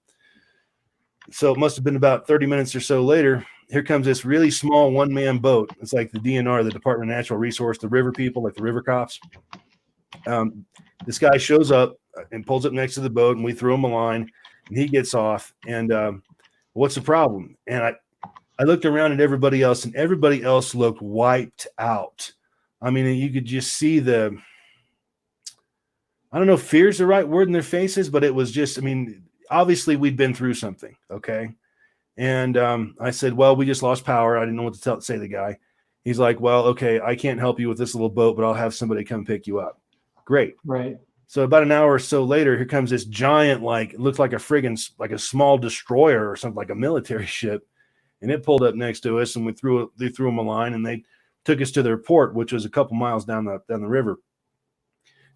So it must have been about 30 minutes or so later. Here comes this really small 1-man boat. It's like the DNR, the Department of Natural Resource, the river people, like the river cops. This guy shows up and pulls up next to the boat, and we threw him a line, and he gets off. And what's the problem? And I looked around at everybody else, and everybody else looked wiped out. I mean, you could just see I don't know if fear is the right word in their faces, but it was just, I mean, obviously we'd been through something. Okay. And I said, well, we just lost power. I didn't know what to say to the guy. He's like, well, okay, I can't help you with this little boat, but I'll have somebody come pick you up. Great. Right. So about an hour or so later, here comes this giant, like, it looked like a small destroyer or something, like a military ship. And it pulled up next to us, and they threw them a line, and they took us to their port, which was a couple miles down the river.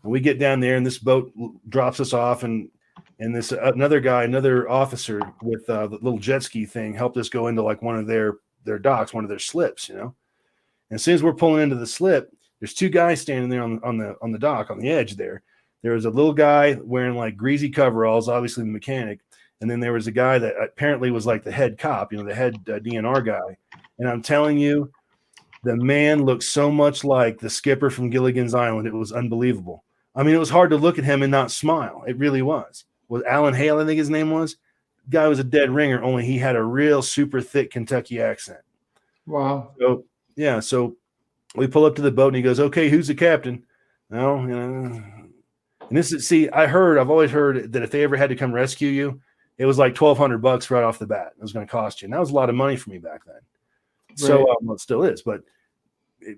And we get down there, and this boat drops us off, and this another officer with the little jet ski thing helped us go into like one of their docks, one of their slips, you know. And as soon as we're pulling into the slip, there's 2 guys standing there on the dock on the edge there. There was a little guy wearing like greasy coveralls, obviously the mechanic. And then there was a guy that apparently was like the head cop, you know, the head DNR guy. And I'm telling you, the man looked so much like the skipper from Gilligan's Island. It was unbelievable. I mean, it was hard to look at him and not smile. It really was. Was Alan Hale, I think his name was. The guy was a dead ringer, only he had a real super thick Kentucky accent. Wow. So, yeah, so we pull up to the boat, and he goes, okay, who's the captain? No, you know. And this is, see, I've always heard that if they ever had to come rescue you, it was like $1,200 right off the bat. It was going to cost you. And that was a lot of money for me back then. Right. So, well, it still is. But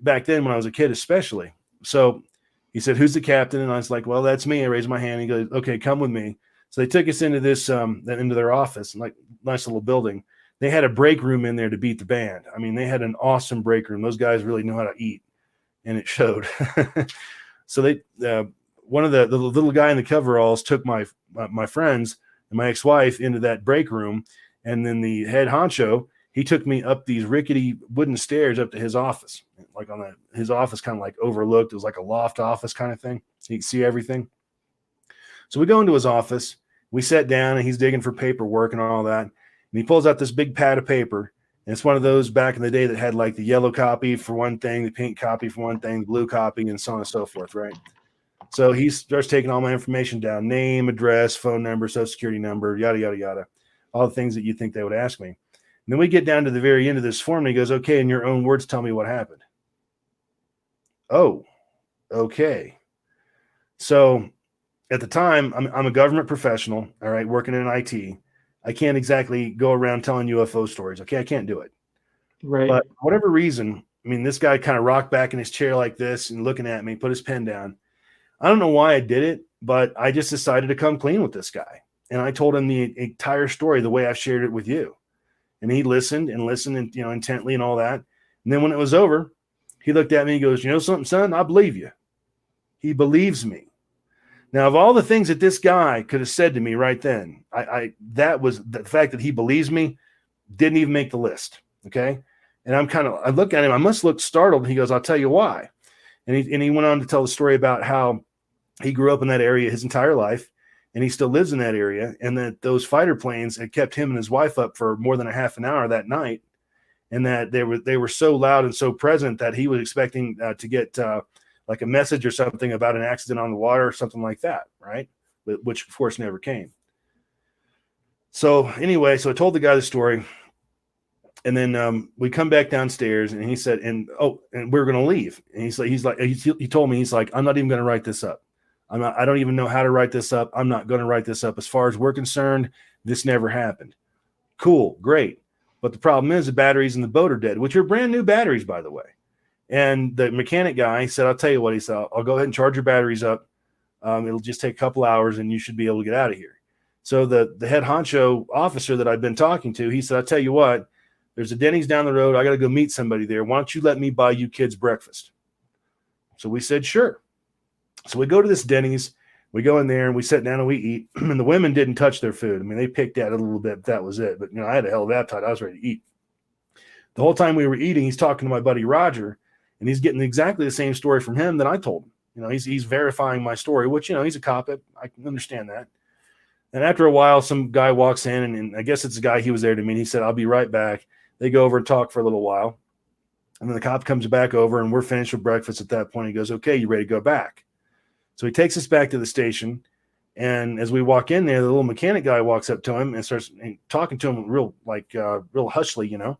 back then when I was a kid especially. So he said, who's the captain? And I was like, well, that's me. I raised my hand. He goes, okay, come with me. So they took us into this, into their office, like nice little building. They had a break room in there to beat the band. I mean, they had an awesome break room. Those guys really knew how to eat, and it showed. So they, one of the little guy in the coveralls took my friends and my ex-wife into that break room, and then the head honcho, he took me up these rickety wooden stairs up to his office, like his office kind of like overlooked. It was like a loft office kind of thing. So you could see everything. So we go into his office. We sat down, and he's digging for paperwork and all that. And he pulls out this big pad of paper. And it's one of those back in the day that had like the yellow copy for one thing, the pink copy for one thing, the blue copy, and so on and so forth, right? So he starts taking all my information down: name, address, phone number, social security number, yada, yada, yada. All the things that you think they would ask me. And then we get down to the very end of this form, and he goes, okay, in your own words, tell me what happened. Oh, okay. So at the time, I'm a government professional, all right, working in IT. I can't exactly go around telling UFO stories. Okay, I can't do it. Right. But for whatever reason, I mean, this guy kind of rocked back in his chair like this and looking at me, put his pen down. I don't know why I did it, but I just decided to come clean with this guy. And I told him the entire story the way I've shared it with you. And he listened and intently and all that. And then when it was over, he looked at me and goes, you know something, son? I believe you. He believes me. Now, of all the things that this guy could have said to me right then, that was the fact that he believes me didn't even make the list. Okay. And I look at him, I must look startled. He goes, I'll tell you why. And he went on to tell the story about how he grew up in that area his entire life, and he still lives in that area. And that those fighter planes had kept him and his wife up for more than a half an hour that night. And that they were so loud and so present that he was expecting to get, like a message or something about an accident on the water or something like that, right? Which of course never came. So anyway, so I told the guy the story, and then we come back downstairs, and he said, and we're going to leave. And he told me, he's like, I'm not even going to write this up. I don't even know how to write this up. I'm not going to write this up. As far as we're concerned, this never happened. Cool. Great. But the problem is the batteries in the boat are dead, which are brand new batteries, by the way. And the mechanic guy said, I'll tell you what, he said, I'll go ahead and charge your batteries up. It'll just take a couple hours and you should be able to get out of here. So the head honcho officer that I've been talking to, he said, I'll tell you what, there's a Denny's down the road. I got to go meet somebody there. Why don't you let me buy you kids breakfast? So we said, sure. So we go to this Denny's, we go in there and we sit down and we eat. And the women didn't touch their food. I mean, they picked at it a little bit, but that was it. But, I had a hell of appetite. I was ready to eat. The whole time we were eating, he's talking to my buddy Roger, and he's getting exactly the same story from him that I told him. He's verifying my story, which, he's a cop. I can understand that. And after a while, some guy walks in, and I guess it's a guy he was there to meet. He said, I'll be right back. They go over and talk for a little while. And then the cop comes back over, and we're finished with breakfast at that point. He goes, okay, you ready to go back? So he takes us back to the station. And as we walk in there, the little mechanic guy walks up to him and starts talking to him real hushly,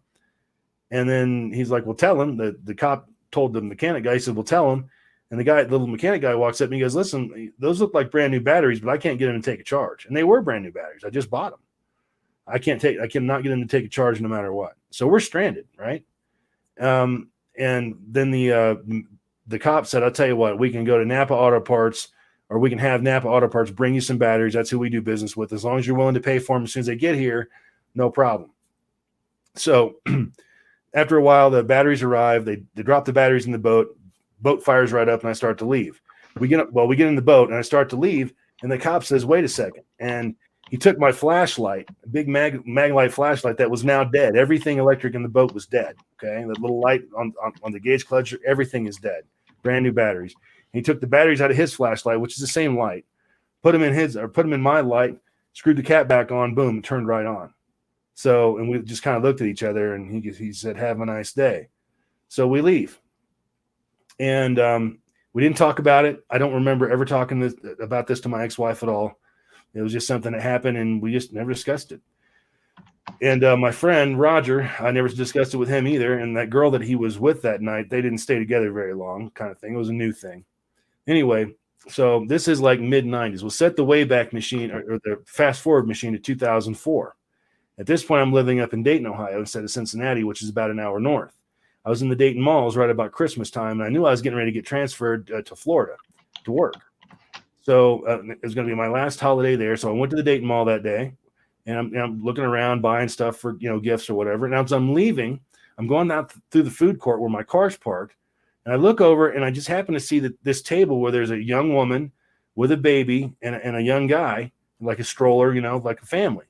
And then he's like, well, tell him. The cop told the mechanic guy, he said, well, tell him. And the little mechanic guy walks up and he goes, listen, those look like brand new batteries, but I can't get them to take a charge. And they were brand new batteries. I just bought them. I cannot get them to take a charge no matter what. So we're stranded, right? And then the cop said, I'll tell you what, we can go to Napa Auto Parts, or we can have Napa Auto Parts bring you some batteries. That's who we do business with. As long as you're willing to pay for them as soon as they get here, no problem. So after a while, the batteries arrive. They drop the batteries in the boat. Boat fires right up, and I start to leave. We get in the boat, and I start to leave, and the cop says, wait a second. And he took my flashlight, a big Maglite flashlight that was now dead. Everything electric in the boat was dead. Okay, the little light on the gauge clutch, everything is dead. Brand new batteries. And he took the batteries out of his flashlight, which is the same light, put them in my light, screwed the cap back on, boom, and turned right on. So, and we just kind of looked at each other, and he said, have a nice day. So we leave. And we didn't talk about it. I don't remember ever talking about this to my ex-wife at all. It was just something that happened, and we just never discussed it. And my friend, Roger, I never discussed it with him either. And that girl that he was with that night, they didn't stay together very long, kind of thing. It was a new thing. Anyway, so this is like mid-90s. We'll set the Wayback Machine or the fast-forward machine to 2004. At this point, I'm living up in Dayton, Ohio, instead of Cincinnati, which is about an hour north. I was in the Dayton malls right about Christmas time, and I knew I was getting ready to get transferred to Florida to work. So it was going to be my last holiday there. So I went to the Dayton Mall that day, and I'm looking around, buying stuff for gifts or whatever. And as I'm leaving, I'm going out through the food court where my car's parked, and I look over, and I just happen to see that this table where there's a young woman with a baby and a young guy, like a stroller, like a family.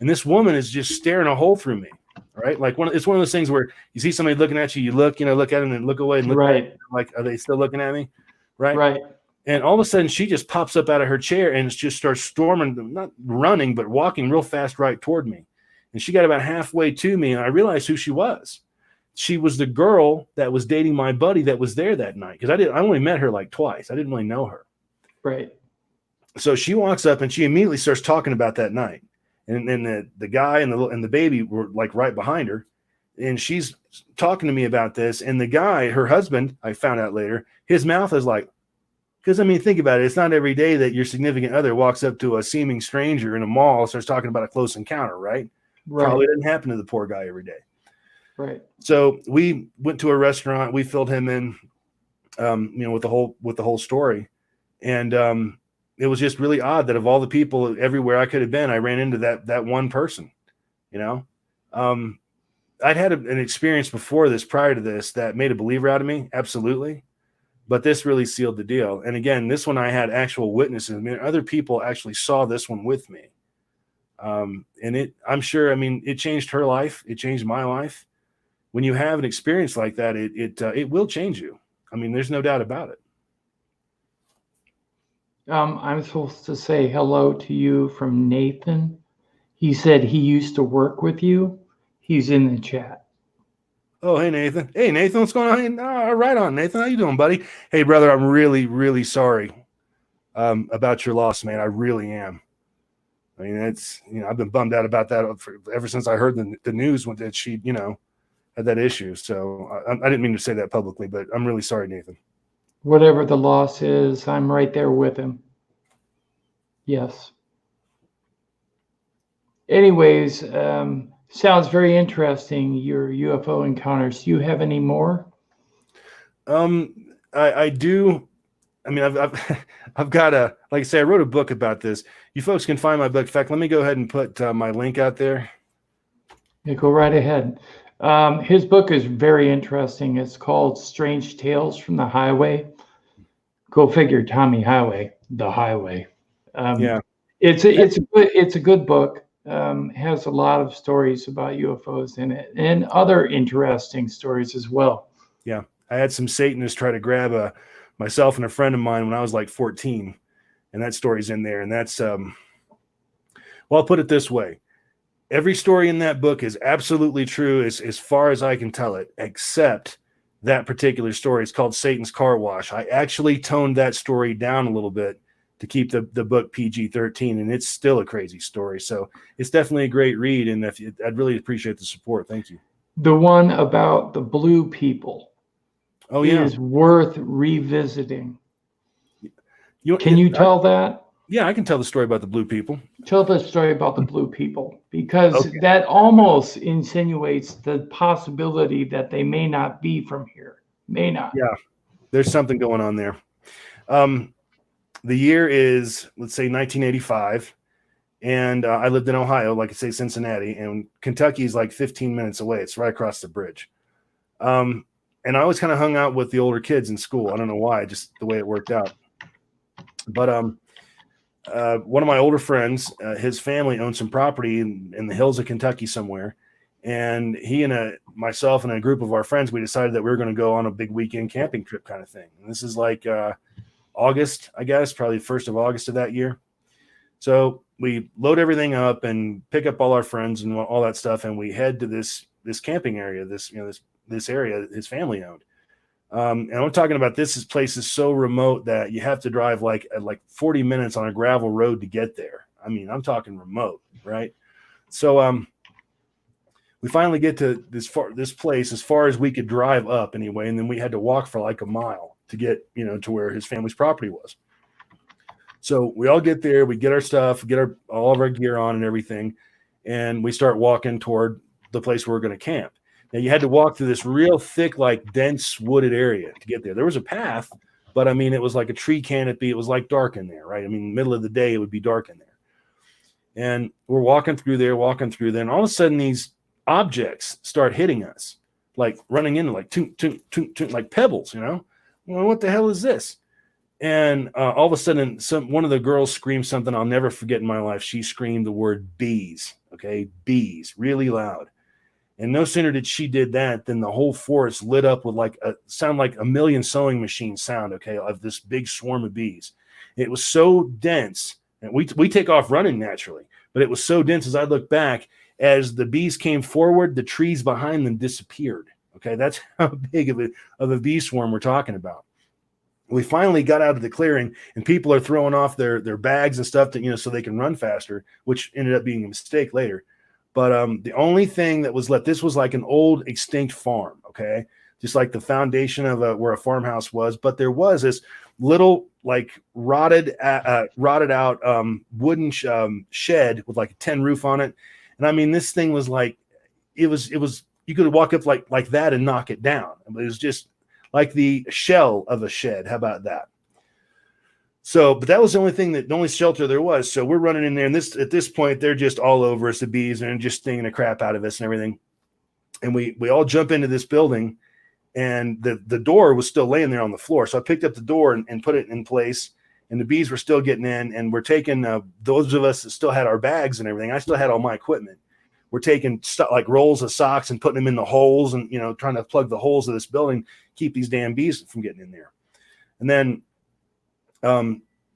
And this woman is just staring a hole through me. right? Like it's one of those things where you see somebody looking at you, you look, look at them and look away and look Right. back, like, are they still looking at me? Right. Right. And all of a sudden she just pops up out of her chair and just starts storming, not running, but walking real fast right toward me. And she got about halfway to me and I realized who she was. She was the girl that was dating my buddy that was there that night. Cause I only met her like twice. I didn't really know her. Right. So she walks up and she immediately starts talking about that night. And then the guy and the baby were like right behind her. And she's talking to me about this. And the guy, her husband, I found out later, his mouth is like, because, I mean, think about it. It's not every day that your significant other walks up to a seeming stranger in a mall and starts talking about a close encounter, right? Probably didn't happen to the poor guy every day. Right. So we went to a restaurant. We filled him in, with the whole story. And it was just really odd that of all the people everywhere I could have been, I ran into that one person, I'd had an experience before this, prior to this, that made a believer out of me. Absolutely. But this really sealed the deal. And again, this one I had actual witnesses. I mean, other people actually saw this one with me. And I'm sure, it changed her life. It changed my life. When you have an experience like that, it will change you. I mean, there's no doubt about it. I'm supposed to say hello to you from Nathan. He said he used to work with you. He's in the chat. Oh, hey, Nathan. Hey, Nathan, what's going on? Right on, Nathan. How you doing, buddy? Hey, brother, I'm really, really sorry about your loss, man. I really am. I mean, it's, I've been bummed out about that ever since I heard the news that she, had that issue. So I didn't mean to say that publicly, but I'm really sorry, Nathan. Whatever the loss is, I'm right there with him. Yes. Anyways, sounds very interesting, your UFO encounters. Do you have any more? I do. I mean, I've got like I say, I wrote a book about this. You folks can find my book. In fact, let me go ahead and put my link out there. Yeah, go right ahead. His book is very interesting. It's called Strange Tales from the Highway. Go figure, Tommy Highway, the highway. Yeah. It's a good book. Has a lot of stories about UFOs in it and other interesting stories as well. Yeah. I had some Satanists try to grab myself and a friend of mine when I was like 14, and that story's in there. And that's, well, I'll put it this way. Every story in that book is absolutely true as far as I can tell it, except that particular story. It's called Satan's Car Wash. I actually toned that story down a little bit to keep the book PG-13, and it's still a crazy story. So it's definitely a great read, and I'd really appreciate the support. Thank you. The one about the blue people is worth revisiting. Can you tell that? Yeah, I can tell the story about the blue people. Tell the story about the blue people, because that almost insinuates the possibility that they may not be from here. May not. Yeah, there's something going on there. The year is, let's say, 1985, and I lived in Ohio, like I say, Cincinnati, and Kentucky is like 15 minutes away. It's right across the bridge. And I always kind of hung out with the older kids in school. I don't know why, just the way it worked out. But one of my older friends, his family owned some property in the hills of Kentucky somewhere, and he and myself and a group of our friends, we decided that we were going to go on a big weekend camping trip kind of thing. And this is like August, I guess, probably 1st of August of that year. So we load everything up and pick up all our friends and all that stuff, and we head to this camping area, this area that his family owned. And I'm talking about this place is so remote that you have to drive like 40 minutes on a gravel road to get there. I mean, I'm talking remote, right? So we finally get to this place as far as we could drive up anyway, and then we had to walk for like a mile to get to where his family's property was. So we all get there, we get our stuff, get all of our gear on and everything, and we start walking toward the place where we're going to camp. Now you had to walk through this real thick, like dense wooded area to get there. There was a path, but I mean, it was like a tree canopy. It was like dark in there, right? I mean, middle of the day, it would be dark in there. And we're walking through there, and all of a sudden these objects start hitting us, like running into like toot, toot, toot, toot, like pebbles, Well, what the hell is this? And all of a sudden, one of the girls screamed something I'll never forget in my life. She screamed the word bees, okay? Bees, really loud. And no sooner did she did that than the whole forest lit up with like a million sewing machines sound, okay, of this big swarm of bees. It was so dense, and we take off running naturally, but it was so dense as I look back, as the bees came forward, the trees behind them disappeared. Okay, that's how big of a bee swarm we're talking about. We finally got out of the clearing, and people are throwing off their bags and stuff to, so they can run faster, which ended up being a mistake later. But the only thing that was left, this was like an old extinct farm, okay? Just like the foundation of where a farmhouse was. But there was this little like rotted out wooden shed with like a tin roof on it. And I mean, this thing was like, it was, you could walk up like that and knock it down. It was just like the shell of a shed. How about that? So, but that was the only shelter there was. So we're running in there, and at this point, they're just all over us, the bees, and just stinging the crap out of us and everything. And we all jump into this building, and the door was still laying there on the floor. So I picked up the door and put it in place, and the bees were still getting in, and we're taking those of us that still had our bags and everything. I still had all my equipment. We're taking like rolls of socks and putting them in the holes, and trying to plug the holes of this building, keep these damn bees from getting in there. And then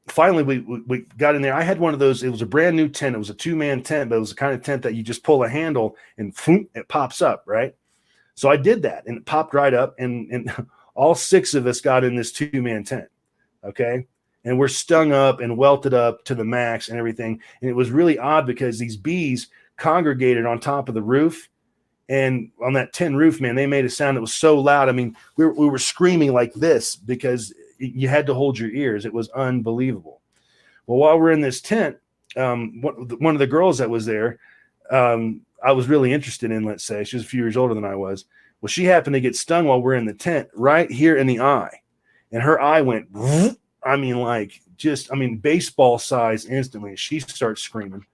finally we got in there. I had one of those. It was a brand new tent. It was a 2-man tent, but it was the kind of tent that you just pull a handle and it pops up, right? So I did that, and it popped right up, and all 6 of us got in this 2-man tent. Okay. And we're stung up and welted up to the max and everything. And it was really odd because these bees congregated on top of the roof, and on that tin roof, man, they made a sound that was so loud. I mean, we were screaming like this because you had to hold your ears. It was unbelievable. Well, while we're in this tent, one of the girls that was there, I was really interested in, let's say, she was a few years older than I was. Well, she happened to get stung while we're in the tent right here in the eye. And her eye went, I mean, baseball size instantly. She starts screaming.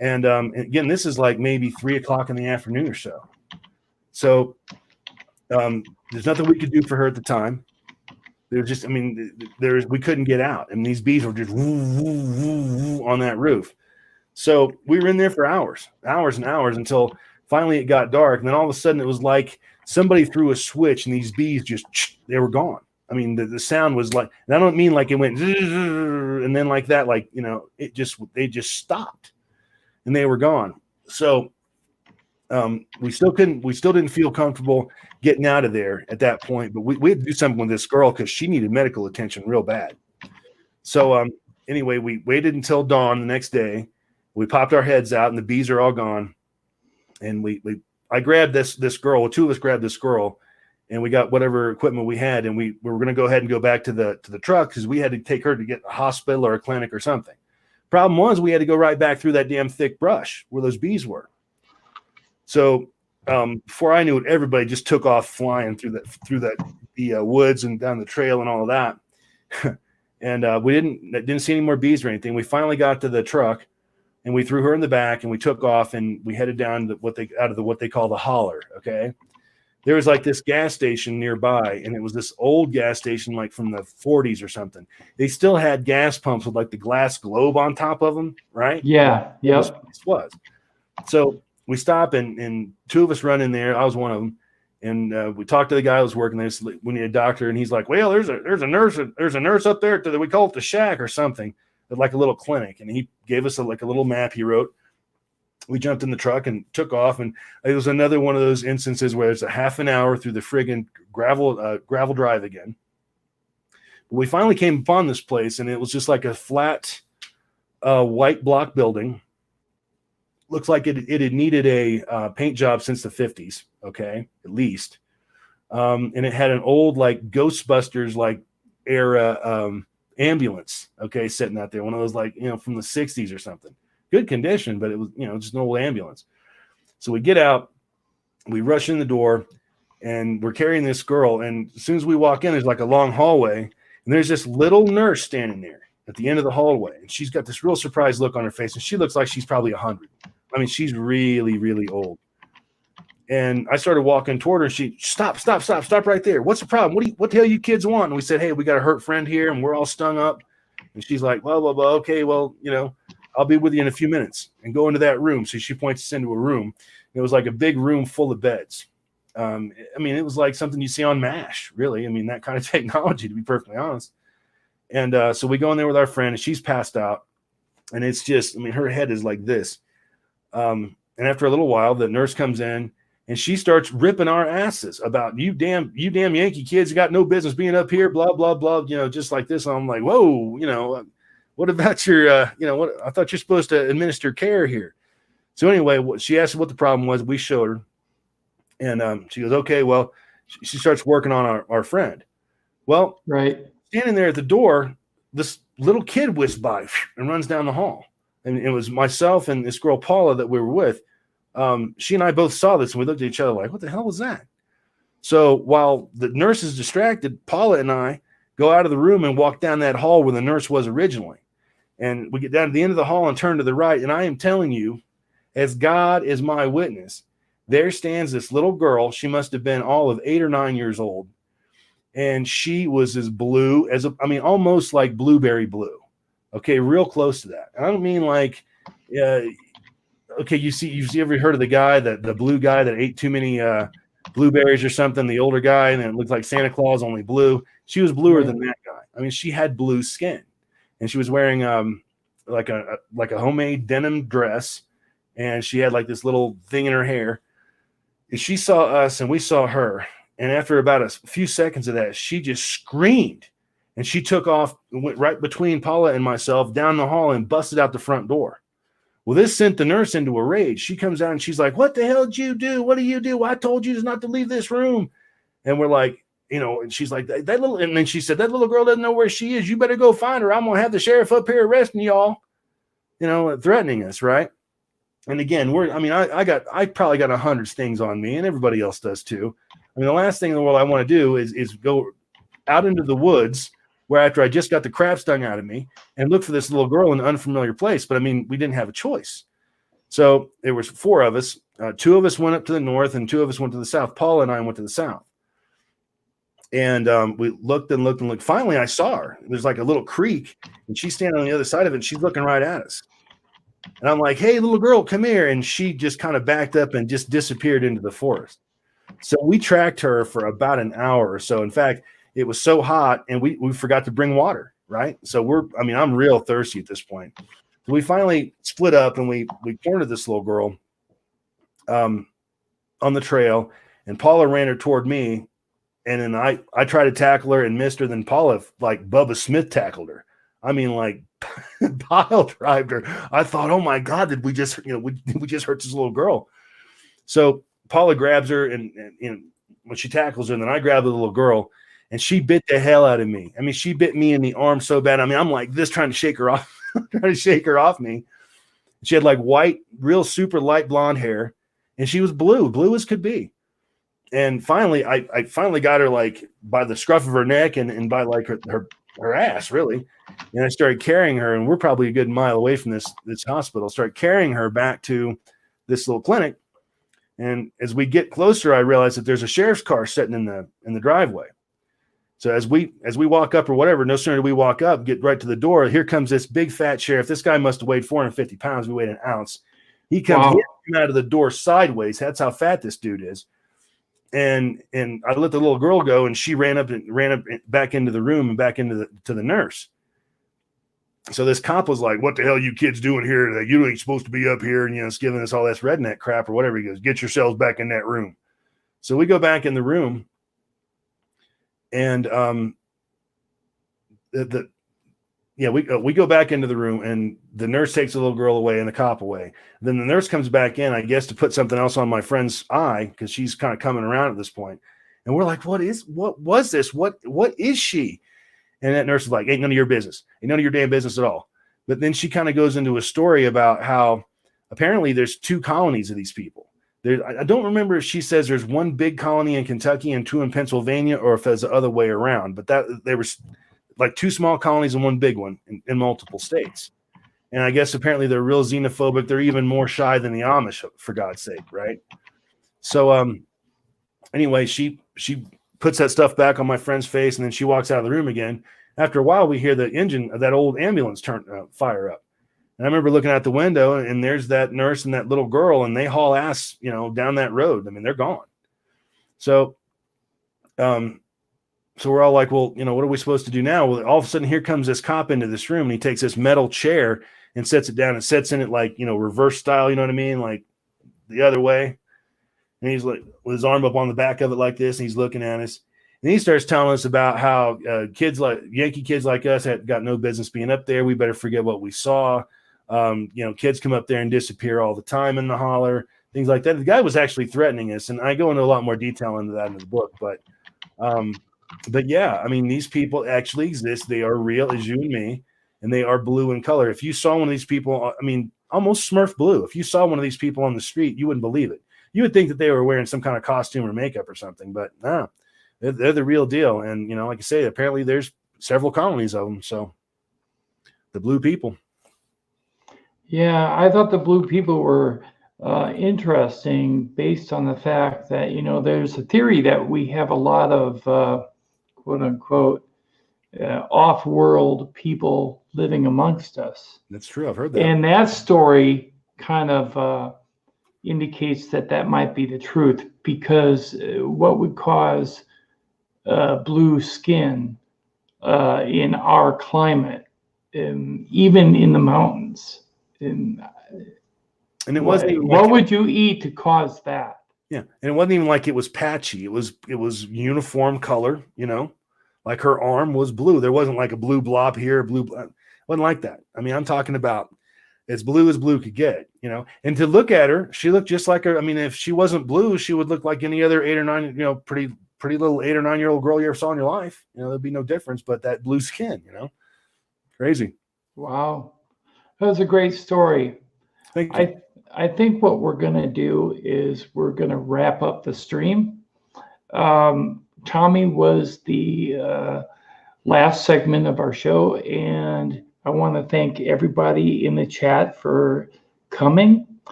And again, this is like maybe 3:00 in the afternoon or so. So there's nothing we could do for her at the time. There was just, we couldn't get out. And these bees were just on that roof. So we were in there for hours and hours until finally it got dark. And then all of a sudden it was like somebody threw a switch and these bees they were gone. I mean, the sound was like, and I don't mean like it went and then like that, like, they just stopped and they were gone. So we still didn't feel comfortable getting out of there at that point, but we had to do something with this girl because she needed medical attention real bad. So anyway, we waited until dawn the next day. We popped our heads out and the bees are all gone. And I grabbed this girl, 2 of us grabbed this girl, and we got whatever equipment we had, and we were going to go ahead and go back to the truck because we had to take her to get a hospital or a clinic or something. Problem was we had to go right back through that damn thick brush where those bees were. So before I knew it, everybody just took off flying through the woods and down the trail and all of that. And we didn't see any more bees or anything. We finally got to the truck, and we threw her in the back, and we took off, and we headed down to what they call the holler. Okay, there was like this gas station nearby, and it was this old gas station, like from the 40s or something. They still had gas pumps with like the glass globe on top of them, right? Yeah. Yep. This was. So we stop, and 2 of us run in there. I was one of them. And we talked to the guy who was working there. We need a doctor, and he's like, "Well, there's a nurse up there. We call it the shack or something, like a little clinic." And he gave us a little map he wrote. We jumped in the truck and took off. And it was another one of those instances where it's a half an hour through the friggin' gravel drive again. But we finally came upon this place, and it was just like a flat white block building. Looks like it had needed a paint job since the 50s, okay, at least. And it had an old like Ghostbusters like era ambulance, okay, sitting out there. One of those like, from the 60s or something. Good condition, but it was, just an old ambulance. So we get out, we rush in the door, and we're carrying this girl. And as soon as we walk in, there's like a long hallway, and there's this little nurse standing there at the end of the hallway. And she's got this real surprised look on her face, and she looks like she's probably 100. I mean, she's really, really old. And I started walking toward her. She stop right there. What's the problem? What the hell you kids want? And we said, hey, we got a hurt friend here, and we're all stung up. And she's like, well, okay, well, I'll be with you in a few minutes, and go into that room. So she points us into a room. It was like a big room full of beds. I mean, it was like something you see on MASH, really. I mean, that kind of technology, to be perfectly honest. And so we go in there with our friend, and she's passed out. And it's just, I mean, her head is like this. And after a little while, the nurse comes in, and she starts ripping our asses about you damn Yankee kids, you got no business being up here, blah, blah, blah, just like this. And I'm like, whoa, what about your, what I thought you're supposed to administer care here. So anyway, she asked what the problem was. We showed her, and she goes, okay, well, she starts working on our friend. Well, right. Standing there at the door, this little kid whisks by and runs down the hall. And it was myself and this girl, Paula, that we were with. She and I both saw this, and we looked at each other like, what the hell was that? So while the nurse is distracted, Paula and I go out of the room and walk down that hall where the nurse was originally. And we get down to the end of the hall and turn to the right. And I am telling you, as God is my witness, there stands this little girl. She must have been all of 8 or 9 years old. And she was as blue as, almost like blueberry blue. Okay, real close to that. And I don't mean like, okay, you've ever heard of the guy, the blue guy that ate too many blueberries or something, the older guy, and it looked like Santa Claus, only blue. She was bluer than that guy. I mean, she had blue skin, and she was wearing like a homemade denim dress, and she had like this little thing in her hair. And she saw us, and we saw her. And after about a few seconds of that, she just screamed, and she took off and went right between Paula and myself down the hall and busted out the front door. Well, this sent the nurse into a rage. She comes out and she's like, what the hell did you do? What do you do? I told you not to leave this room. And we're like, and she's like, and then she said, that little girl doesn't know where she is. You better go find her. I'm going to have the sheriff up here arresting y'all, threatening us. Right. And again, I probably got 100 things on me, and everybody else does too. I mean, the last thing in the world I want to do is go out into the woods where after I just got the crap stung out of me and look for this little girl in an unfamiliar place. But I mean, we didn't have a choice. So there was 4 of us. 2 of us went up to the north, and 2 of us went to the south. Paula and I went to the south. And we looked and looked and looked. Finally, I saw her. There's like a little creek, and she's standing on the other side of it, and she's looking right at us. And I'm like, hey, little girl, come here. And she just kind of backed up and just disappeared into the forest. So we tracked her for about an hour or so. In fact, it was so hot, and we forgot to bring water, right? So I'm real thirsty at this point. So we finally split up, and we cornered this little girl on the trail, and Paula ran her toward me. And then I tried to tackle her and missed her. Then Paula, like Bubba Smith, tackled her. I mean, like pile drived her. I thought, oh my God, did we just, we just hurt this little girl? So Paula grabs her, and when she tackles her, and then I grab the little girl, and she bit the hell out of me. I mean, she bit me in the arm so bad. I mean, I'm like this, trying to shake her off, me. She had like white, real super light blonde hair, and she was blue as could be. And finally, I finally got her like by the scruff of her neck and by like her ass, really. And I started carrying her, and we're probably a good mile away from this hospital. Started carrying her back to this little clinic. And as we get closer, I realize that there's a sheriff's car sitting in the driveway. So as we walk up or whatever, no sooner do we walk up, get right to the door, here comes this big fat sheriff. This guy must have weighed 450 pounds. We weighed an ounce. He comes out of the door sideways. That's how fat this dude is. And I let the little girl go, and she ran up back into the room and back into the nurse. So this cop was like, what the hell are you kids doing here? You ain't supposed to be up here. And, it's giving us all this redneck crap or whatever. He goes, get yourselves back in that room. So we go back in the room, and we go back into the room, and the nurse takes the little girl away and the cop away. Then the nurse comes back in, I guess, to put something else on my friend's eye, because she's kind of coming around at this point. And we're like, what was this? What is she? And that nurse is like, ain't none of your business. Ain't none of your damn business at all. But then she kind of goes into a story about how apparently there's 2 colonies of these people. I don't remember if she says there's 1 big colony in Kentucky and 2 in Pennsylvania, or if it's the other way around. But that there was like 2 small colonies and 1 big one in multiple states. And I guess apparently they're real xenophobic. They're even more shy than the Amish, for God's sake, right? So anyway, she puts that stuff back on my friend's face, and then she walks out of the room again. After a while, we hear the engine of that old ambulance fire up. And I remember looking out the window, and there's that nurse and that little girl, and they haul ass, down that road. I mean, they're gone. So, so we're all like, well, what are we supposed to do now? Well, all of a sudden, here comes this cop into this room, and he takes this metal chair and sets it down and sets in it like, reverse style, you know what I mean? Like the other way. And he's like with his arm up on the back of it like this, and he's looking at us. And he starts telling us about how Yankee kids like us had got no business being up there. We better forget what we saw. Kids come up there and disappear all the time in the holler, things like that. The guy was actually threatening us, and I go into a lot more detail into that in the book. But yeah, I mean, these people actually exist. They are real as you and me, and they are blue in color. If you saw one of these people, I mean, almost Smurf blue. If you saw one of these people on the street, you wouldn't believe it. You would think that they were wearing some kind of costume or makeup or something, but no, they're the real deal. And, like I say, apparently there's several colonies of them. So the blue people. Yeah, I thought the blue people were interesting based on the fact that, there's a theory that we have a lot of quote unquote off-world people living amongst us. That's true. I've heard that. And that story kind of indicates that might be the truth, because what would cause blue skin in our climate, even in the mountains? And it wasn't even what would you eat to cause that? Yeah, and it wasn't even like it was patchy. It was uniform color. Like her arm was blue. There wasn't like a blue blob here, blue. It wasn't like that. I mean, I'm talking about as blue could get. And to look at her, she looked just like her. I mean, if she wasn't blue, she would look like any other 8 or 9, pretty little 8 or 9 year old girl you ever saw in your life. There'd be no difference. But that blue skin, crazy. Wow. That was a great story. Thank you. I think what we're going to do is we're going to wrap up the stream. Tommy was the last segment of our show, and I want to thank everybody in the chat for coming.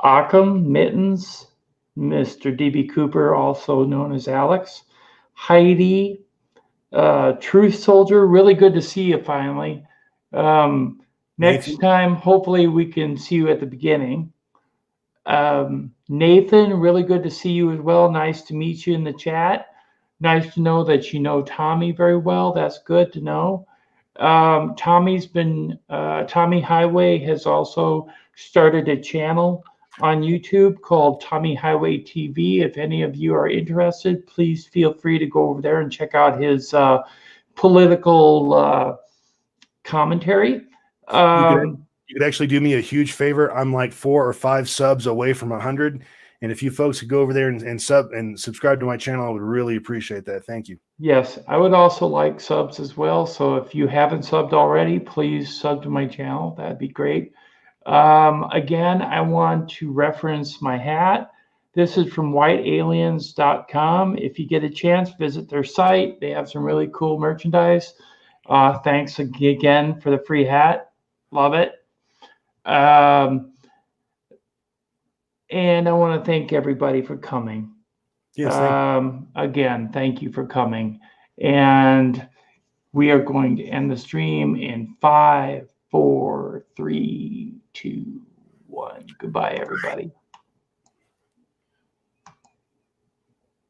Occam, Mittens, Mr. DB Cooper, also known as Alex, Heidi, Truth Soldier, really good to see you finally. Next time, hopefully we can see you at the beginning. Nathan, really good to see you as well. Nice to meet you in the chat. Nice to know that you know Tommy very well. That's good to know. Tommy Highway has also started a channel on YouTube called Tommy Highway TV. If any of you are interested, please feel free to go over there and check out his political commentary. You could actually do me a huge favor. I'm like 4 or 5 subs away from 100. And if you folks could go over there and subscribe to my channel, I would really appreciate that. Thank you. Yes, I would also like subs as well. So if you haven't subbed already, please sub to my channel. That'd be great. Again, I want to reference my hat. This is from whitealiens.com. If you get a chance, visit their site. They have some really cool merchandise. Thanks again for the free hat. Love it. And I want to thank everybody for coming. Yes, again, thank you for coming. And we are going to end the stream in 5, 4, 3, 2, 1. Goodbye, everybody.